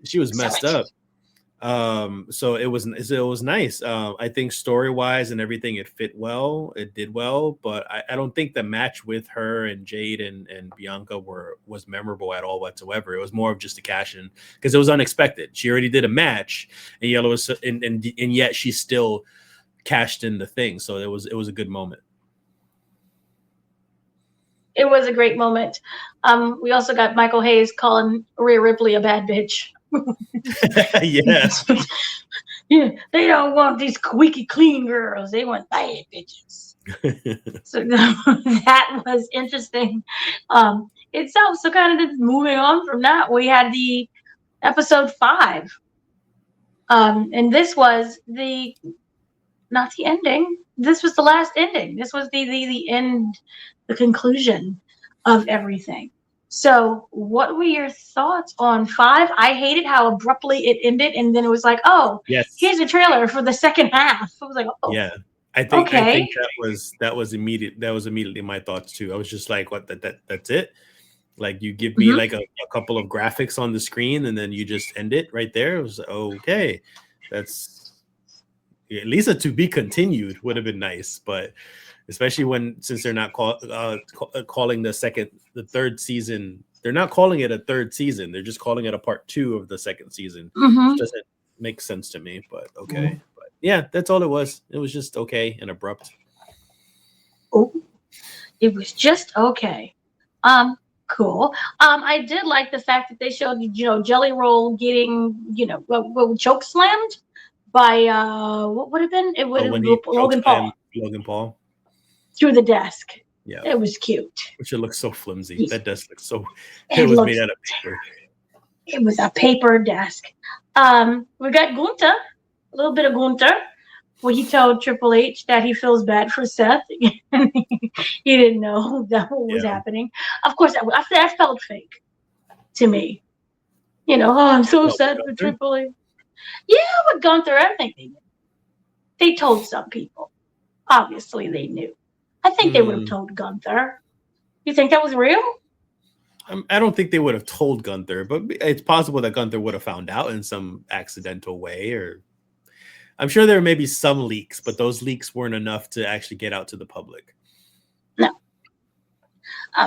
she was messed up. So it was nice. I think story wise and everything, it fit well. It did well, but I don't think the match with her and Jade and Bianca was memorable at all whatsoever. It was more of just a cash in, because it was unexpected. She already did a match, and yet she still cashed in the thing. So it was a good moment. It was a great moment. We also got Michael Hayes calling Rhea Ripley a bad bitch. Yes. Yeah, they don't want these squeaky clean girls. They want bad bitches. So that was interesting. Itself. So kind of just moving on from that, we had the episode 5. And this was not the ending. This was the last ending. This was the end, the conclusion of everything. So what were your thoughts on 5? I hated how abruptly it ended, and then it was like, oh, yes, here's a trailer for the second half. I was like, oh, yeah. I think that was immediate. That was immediately my thoughts too. I was just like, what? That's it? Like, you give me like a couple of graphics on the screen, and then you just end it right there. It was okay. That's at least a to be continued would have been nice, but especially since they're not calling the third season. They're not calling it a third season. They're just calling it a part 2 of the second season. Which doesn't make sense to me, but okay. But yeah, that's all it was. It was just okay and abrupt. Oh, it was just okay. Cool. I did like the fact that they showed, Jelly Roll getting, choke slammed by what would have been? It would have Logan Paul. Logan Paul. Through the desk. Yeah. It was cute. Which it looks so flimsy. That desk looks so. It was made out of paper. It was a paper desk. We got Gunther, a little bit of Gunther, where he told Triple H that he feels bad for Seth. He didn't know that what was happening. Of course, that felt fake to me. I'm so What, with sad for Gunther? Triple H. Yeah, with Gunther, I think they knew. They told some people. Obviously, they knew. I think they would have told Gunther. You think that was real? I don't think they would have told Gunther, but it's possible that Gunther would have found out in some accidental way, or I'm sure there may be some leaks, but those leaks weren't enough to actually get out to the public. No.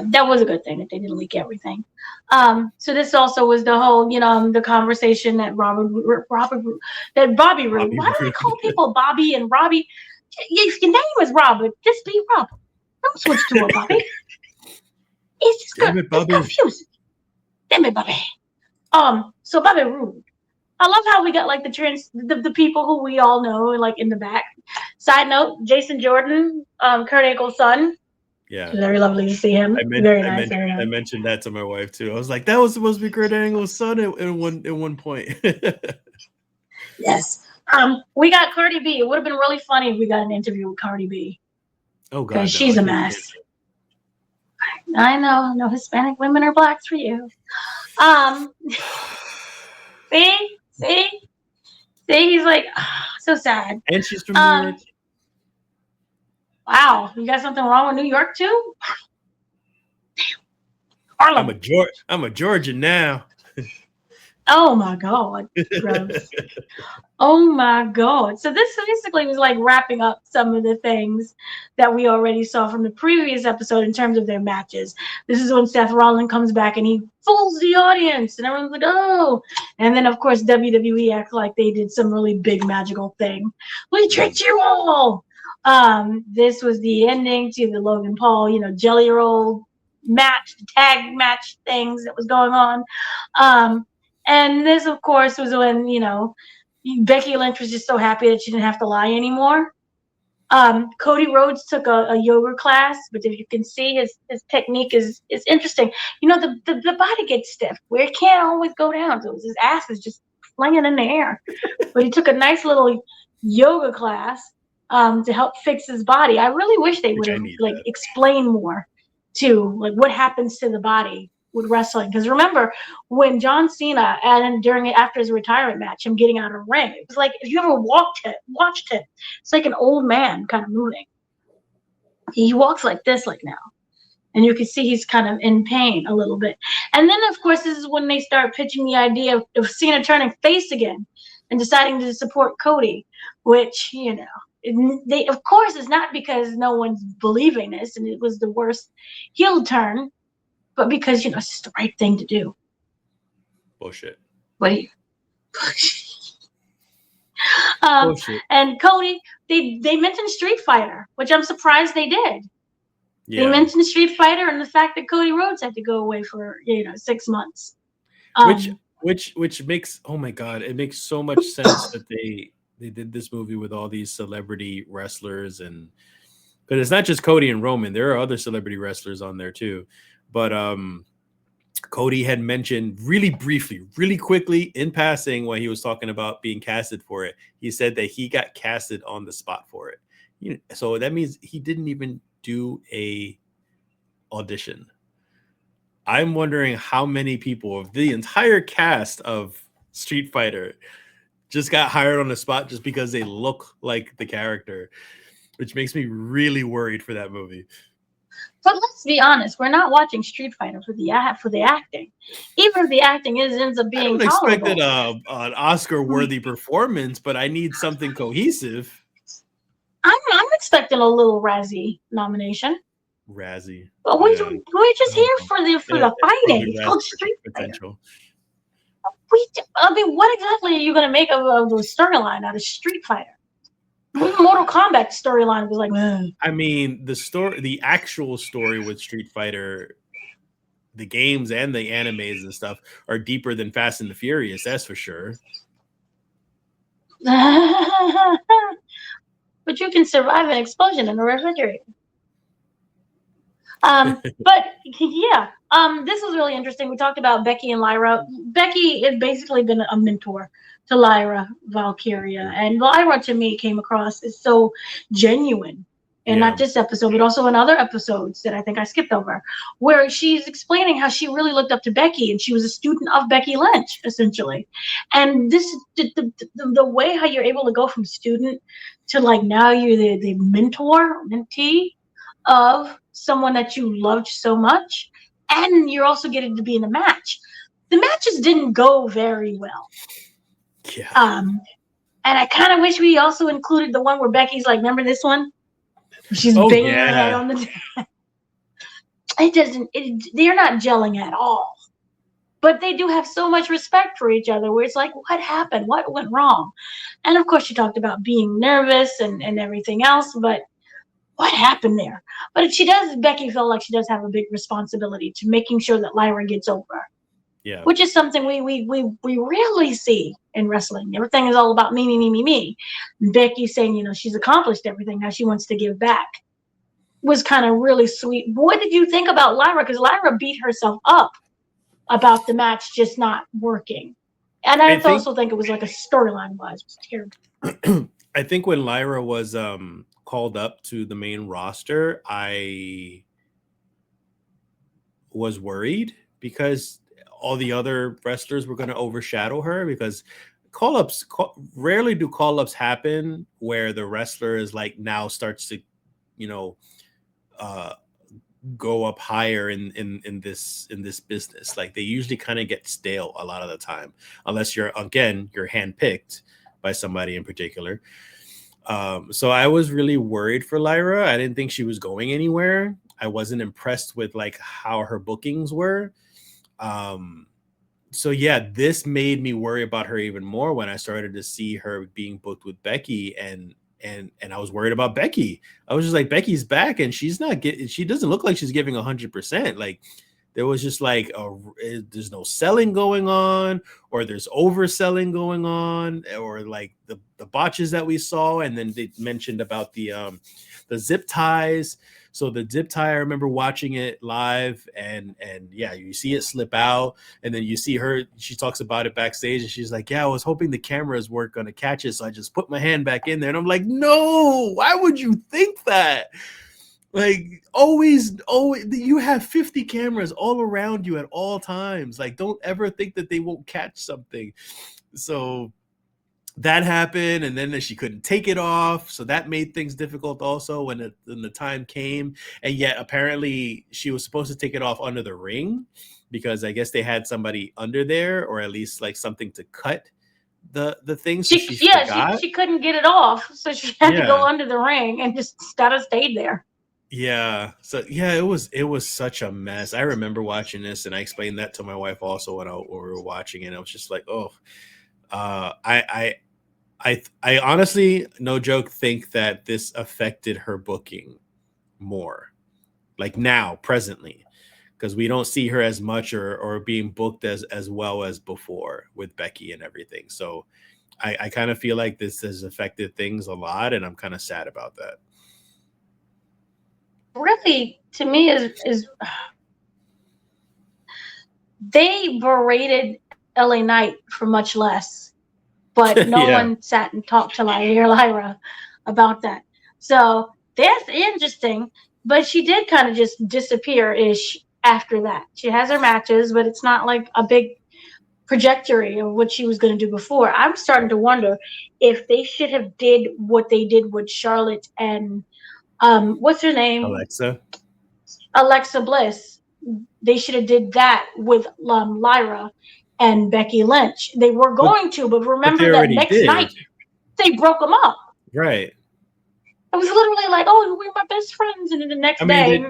That was a good thing that they didn't leak everything. So this also was the whole, the conversation that Bobby Roode. Why do I call people Bobby and Robbie? If your name is Robert, just be Robert. Don't switch to a Bobby. It's just Damn it, Bobby. It's confusing. Damn it, Bobby. So Bobby Roode. I love how we got like the people who we all know like in the back. Side note: Jason Jordan, Kurt Angle's son. Yeah, very lovely to see him. Very nice. I mentioned that to my wife too. I was like, that was supposed to be Kurt Angle's son at one point. Yes. We got Cardi B. It would have been really funny if we got an interview with Cardi B. Oh God, because she's a mess. I know. No Hispanic women are blacks for you. See, he's like so sad. And she's from New York. Wow, you got something wrong with New York too? I'm a Georgian now. Oh my God, gross. Oh my God. So this basically was like wrapping up some of the things that we already saw from the previous episode in terms of their matches. This is when Seth Rollins comes back and he fools the audience and everyone's like, oh. And then of course WWE acts like they did some really big magical thing. We tricked you all. This was the ending to the Logan Paul, Jelly Roll match, tag match things that was going on. And this, of course, was when, Becky Lynch was just so happy that she didn't have to lie anymore. Cody Rhodes took a yoga class, but if you can see his technique is interesting. The body gets stiff where it can't always go down. So his ass is just flinging in the air. But he took a nice little yoga class to help fix his body. I really wish they would have explained more to what happens to the body with wrestling, because remember when John Cena after his retirement match, him getting out of the ring, it was like if you ever watched it, it's like an old man kind of moving. He walks like this now, and you can see he's kind of in pain a little bit. And then of course this is when they start pitching the idea of Cena turning face again and deciding to support Cody, which they of course is not because no one's believing this and it was the worst heel turn, but because it's just the right thing to do. Bullshit. Wait. Bullshit. And Cody, they mentioned Street Fighter, which I'm surprised they did. Yeah. They mentioned Street Fighter and the fact that Cody Rhodes had to go away for 6 months. Which makes, oh my God, it makes so much sense that they did this movie with all these celebrity wrestlers, and because it's not just Cody and Roman, there are other celebrity wrestlers on there too. But Cody had mentioned really briefly, really quickly in passing when he was talking about being casted for it. He said that he got casted on the spot for it. So that means he didn't even do a audition. I'm wondering how many people of the entire cast of Street Fighter just got hired on the spot just because they look like the character, which makes me really worried for that movie. But let's be honest, we're not watching Street Fighter for the acting. Even if the acting ends up being tolerable. I don't expect an Oscar-worthy performance, but I need something cohesive. I'm expecting a little Razzie nomination. Razzie. But we're just here for the fighting. It's called Street Fighter. What exactly are you going to make of the storyline out of Street Fighter? Mortal Kombat storyline was like, I mean, the actual story with Street Fighter, the games and the animes and stuff are deeper than Fast and the Furious, that's for sure. But you can survive an explosion in a refrigerator. But yeah, this was really interesting. We talked about Becky and Lyra. Becky has basically been a mentor to Lyra Valkyria, and Lyra to me came across as so genuine And not this episode, but also in other episodes that I think I skipped over, where she's explaining how she really looked up to Becky and she was a student of Becky Lynch, essentially. And this the way how you're able to go from student to like now you're the mentee of someone that you loved so much, and you're also getting to be in a match. The matches didn't go very well. Yeah. And I kind of wish we also included the one where Becky's like, remember this one? She's banging her head on the. It doesn't. They're not gelling at all, but they do have so much respect for each other. Where it's like, what happened? What went wrong? And of course, she talked about being nervous and everything else, but what happened there? But Becky felt like she does have a big responsibility to making sure that Lyra gets over. Yeah. Which is something we rarely see in wrestling. Everything is all about me, me, me, me, me. Becky saying, she's accomplished everything. Now she wants to give back. Was kind of really sweet. What did you think about Lyra? Because Lyra beat herself up about the match just not working. And I also think it was like a storyline-wise. It was terrible. I think when Lyra was called up to the main roster, I was worried because all the other wrestlers were going to overshadow her, because rarely do call-ups happen where the wrestler is like now starts to, go up higher in this business. Like they usually kind of get stale a lot of the time, unless you're handpicked by somebody in particular. So I was really worried for Lyra. I didn't think she was going anywhere. I wasn't impressed with like how her bookings were. So yeah, this made me worry about her even more when I started to see her being booked with Becky, and I was worried about Becky. I was just like, Becky's back and she doesn't look like she's giving 100%. Like there was just like there's no selling going on, or there's overselling going on, or like the botches that we saw. And then they mentioned about the zip ties. So the zip tie, I remember watching it live, and yeah, you see it slip out, and then you see her, she talks about it backstage, and she's like, yeah, I was hoping the cameras weren't going to catch it, so I just put my hand back in there. And I'm like, no, why would you think that? Like, always, you have 50 cameras all around you at all times. Like, don't ever think that they won't catch something. So that happened, and then she couldn't take it off, so that made things difficult also when the time came. And yet apparently she was supposed to take it off under the ring, because I guess they had somebody under there, or at least like something to cut the thing. So she couldn't get it off, so she had to go under the ring and just gotta stay there. Yeah. So yeah, it was such a mess. I remember watching this, and I explained that to my wife also when we were watching it. I was just like, oh, I honestly, no joke, think that this affected her booking more, like now, presently, because we don't see her as much or being booked as well as before with Becky and everything. So I kind of feel like this has affected things a lot, and I'm kind of sad about that. Really, to me, is they berated LA Knight for much less. But no one sat and talked to Lyra about that. So that's interesting. But she did kind of just disappear-ish after that. She has her matches, but it's not like a big trajectory of what she was going to do before. I'm starting to wonder if they should have did what they did with Charlotte and what's her name? Alexa Bliss. They should have did that with Lyra and Becky Lynch. They were going to, but remember that next night they broke them up. Right. It was literally like, oh, we're my best friends, and then the next day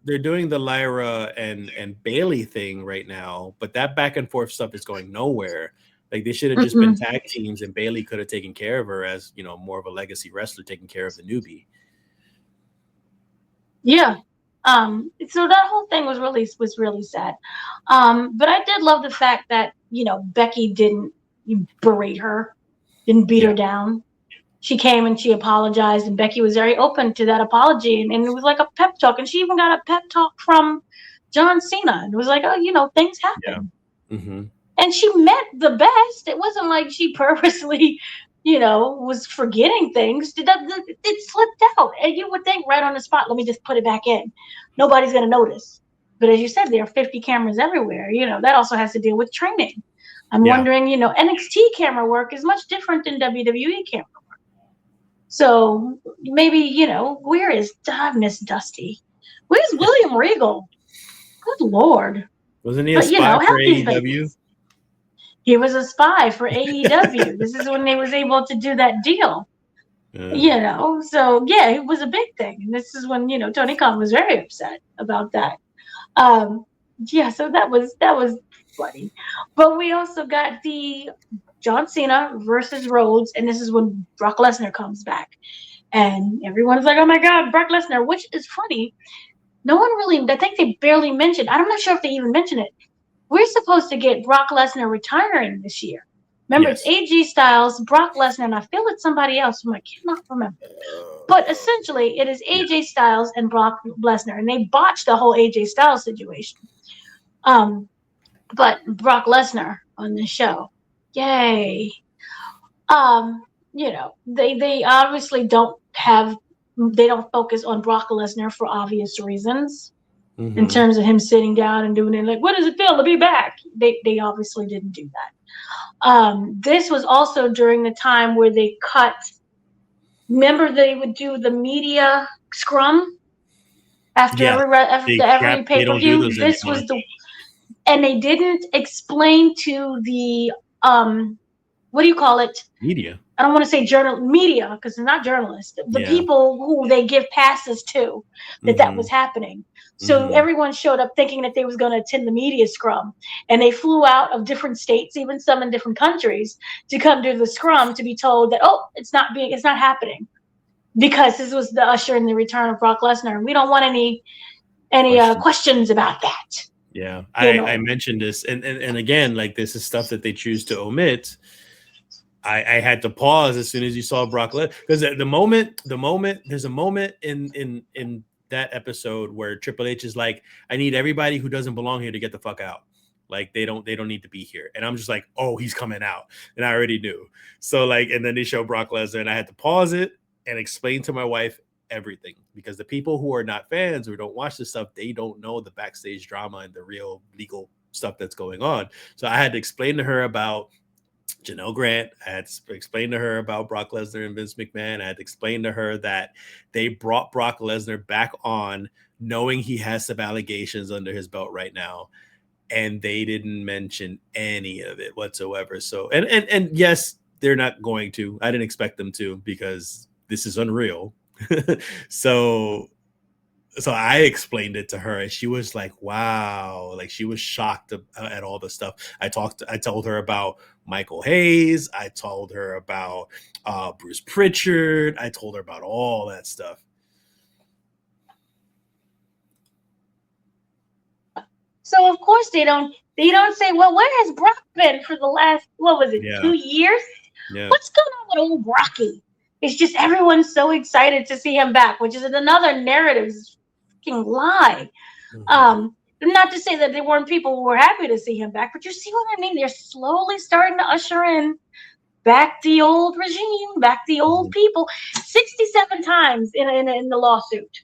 they're doing the Lyra and Bailey thing right now, but that back and forth stuff is going nowhere. Like they should have just been tag teams, and Bailey could have taken care of her as more of a legacy wrestler, taking care of the newbie. Yeah. So that whole thing was really sad. But I did love the fact that, Becky didn't berate her, didn't beat her down. She came and she apologized, and Becky was very open to that apology. And it was like a pep talk. And she even got a pep talk from John Cena. And it was like, oh, things happen. Yeah. Mm-hmm. And she met the best. It wasn't like she purposely was forgetting things. It slipped out. And you would think right on the spot, let me just put it back in. Nobody's going to notice. But as you said, there are 50 cameras everywhere. That also has to deal with training. I'm wondering, NXT camera work is much different than WWE camera work. So maybe, where is Miss Dusty? Where's William Regal? Good Lord. Wasn't he a spy for AEW? He was a spy for AEW. This is when they was able to do that deal. So yeah, it was a big thing. And this is when, Tony Khan was very upset about that. So that was funny. But we also got the John Cena versus Rhodes, and this is when Brock Lesnar comes back. And everyone's like, oh my God, Brock Lesnar, which is funny. No one really, I think they barely mentioned, I'm not sure if they even mentioned it. We're supposed to get Brock Lesnar retiring this year. Remember, It's AJ Styles, Brock Lesnar, and I feel it's somebody else whom I cannot remember. But essentially, it is AJ Styles and Brock Lesnar, and they botched the whole AJ Styles situation. But Brock Lesnar on the show, yay! They obviously don't focus on Brock Lesnar for obvious reasons. Mm-hmm. In terms of him sitting down and doing it, like, what does it feel to be back? They obviously didn't do that. This was also during the time where they cut. Remember, they would do the media scrum after every pay-per-view. This was and they didn't explain to the what do you call it? Media. I don't want to say media because they're not journalists. The people who they give passes to that was happening. So everyone showed up thinking that they was going to attend the media scrum, and they flew out of different states, even some in different countries, to come to the scrum to be told that it's not happening because this was the usher in the return of Brock Lesnar, and we don't want any questions about that. Yeah, I mentioned this, and again, like, this is stuff that they choose to omit. I had to pause as soon as you saw Brock Lesnar, because at the moment, there's a moment in that episode where Triple H is like, I need everybody who doesn't belong here to get the fuck out. Like, they don't need to be here. And I'm just like, oh, he's coming out. And I already knew. So, like, and then they show Brock Lesnar, and I had to pause it and explain to my wife everything, because the people who are not fans or don't watch this stuff, they don't know the backstage drama and the real legal stuff that's going on. So I had to explain to her about Janelle Grant. I had to explain to her about Brock Lesnar and Vince McMahon. I had to explain to her that they brought Brock Lesnar back on knowing he has some allegations under his belt right now, and they didn't mention any of it whatsoever. So, and yes, they're not going to. I didn't expect them to, because this is Unreal. So I explained it to her, and she was like, wow, like, she was shocked at all the stuff. I told her about Michael Hayes. I told her about Bruce Pritchard. I told her about all that stuff. So of course they don't say, well, where has Brock been for the last, 2 years? Yeah. What's going on with old Brocky? It's just everyone's so excited to see him back, which is another narrative fucking lie. Mm-hmm. Not to say that there weren't people who were happy to see him back, but you see what I mean? They're slowly starting to usher in back the old regime, back the old people. 67 times in the lawsuit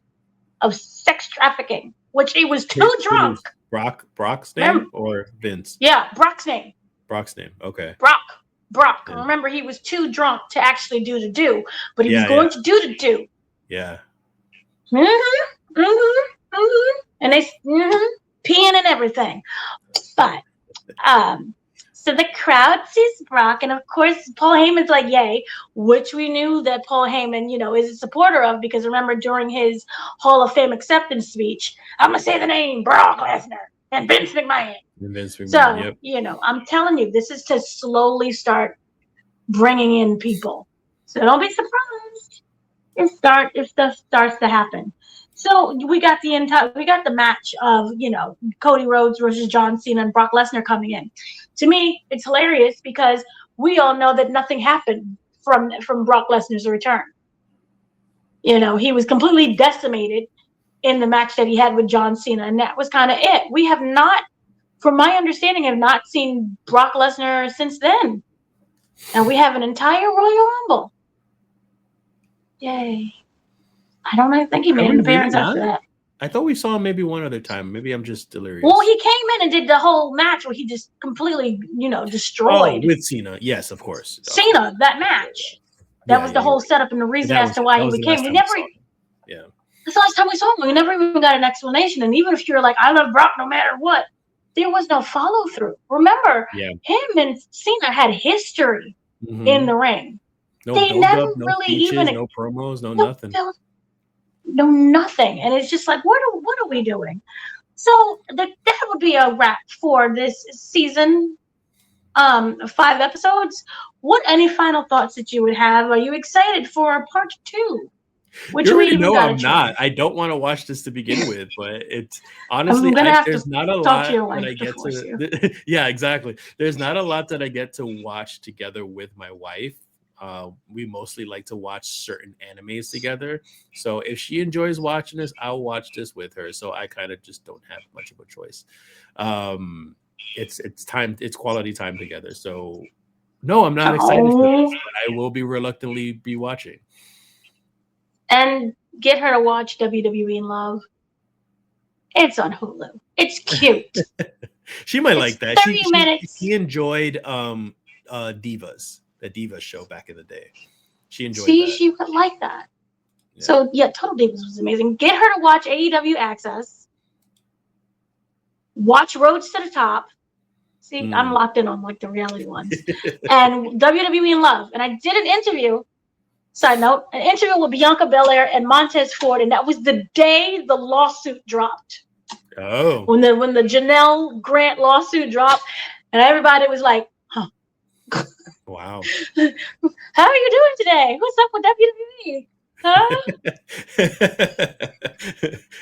of sex trafficking, which he was too drunk. Brock's name or Vince? Yeah, Brock's name. Brock's name. Okay. Brock. Yeah. Remember, he was too drunk to actually do the do, but he was going to do the do. Yeah. And they peeing and everything. But so the crowd sees Brock, and of course Paul Heyman's like, yay, which we knew that Paul Heyman, is a supporter of, because remember, during his Hall of Fame acceptance speech, I'm gonna say the name Brock Lesnar and Vince McMahon. So, I'm telling you, this is to slowly start bringing in people. So don't be surprised if stuff starts to happen. So we got the match of, Cody Rhodes versus John Cena and Brock Lesnar coming in. To me, it's hilarious because we all know that nothing happened from Brock Lesnar's return. He was completely decimated in the match that he had with John Cena, and that was kind of it. We have not, from my understanding, have not seen Brock Lesnar since then. And we have an entire Royal Rumble. Yay. I don't think he made an appearance after that. I thought we saw him maybe one other time. Maybe I'm just delirious. Well, he came in and did the whole match where he just completely, destroyed. Oh, with Cena. Yes, of course. Cena, that match. That was the whole setup and the reason as to why he came. Yeah. That's the last time we saw him. We never even got an explanation. And even if you're like, I love Brock no matter what, there was no follow through. Remember, him and Cena had history in the ring. They never really speeches, no promos, no nothing. No nothing. And it's just like, what are we doing? So that would be a wrap for this season. 5 episodes. What any final thoughts that you would have? Are you excited for part 2? Which you already know I'm not. I don't want to watch this to begin with, but it's honestly there's not a lot that I get to. Yeah, exactly. There's not a lot that I get to watch together with my wife. We mostly like to watch certain animes together. So if she enjoys watching this, I'll watch this with her. So I kind of just don't have much of a choice. It's time. It's quality time together. So no, I'm not excited for this, but I will be reluctantly be watching. And get her to watch WWE in Love. It's on Hulu. It's cute. She might like that. 30 minutes. She enjoyed Divas, the Divas show back in the day. She enjoyed that. She would like that. Yeah. So Total Divas was amazing. Get her to watch AEW Access. Watch Roads to the Top. See, I'm locked in on like the reality ones. And WWE in Love. And I did an interview. Side note, an interview with Bianca Belair and Montez Ford, and that was the day the lawsuit dropped. Oh. When the Janelle Grant lawsuit dropped, and everybody was like, huh. Wow. How are you doing today? What's up with WWE? Huh?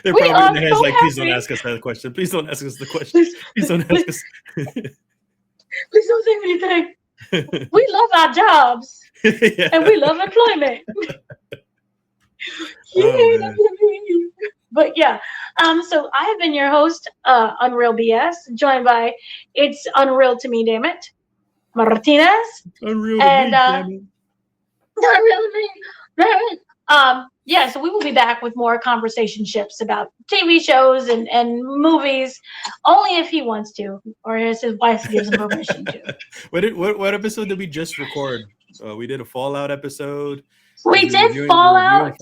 They're probably in their heads like, please don't ask us that question. Please don't ask us the question. Please don't ask us. Please don't say anything. We love our jobs. And we love employment. But so I have been your host, Unreal BS, joined by It's Unreal to Me, damn it, Martinez. Unreal to me, damn it. Unreal to me, damn it. So we will be back with more conversationships about TV shows and movies, only if he wants to, or if his wife gives him permission to. What episode did we just record? We did a Fallout episode. We did Fallout.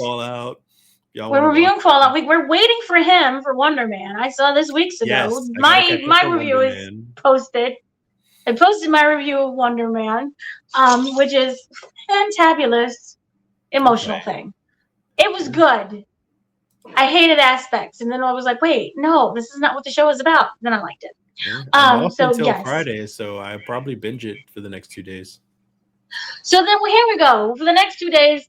We're reviewing Fallout. We're waiting for him for Wonder Man. I saw this weeks ago. Yes, my review is posted. I posted my review of Wonder Man, which is fantabulous, emotional thing. It was good. I hated aspects, and then I was like, "Wait, no, this is not what the show is about." Then I liked it. I'm off until Friday, so I probably binge it for the next 2 days. So then here we go. For the next 2 days,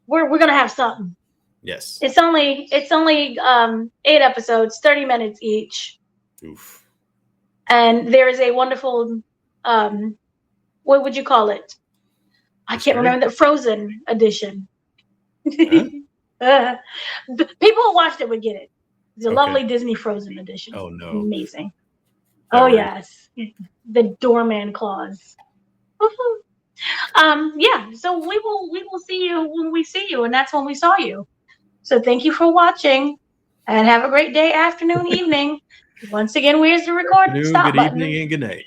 we're gonna have something. Yes. It's only 8 episodes, 30 minutes each. Oof. And there is a wonderful what would you call it? I can't remember, the Frozen edition. Huh? People who watched it would get it. It's a lovely Disney Frozen edition. Oh no. Amazing. Oh yes. The doorman clause. So we will see you when we see you, and that's when we saw you. So thank you for watching, and have a great day, afternoon, evening. Once again, where's the record? Stop button. Good evening and good night.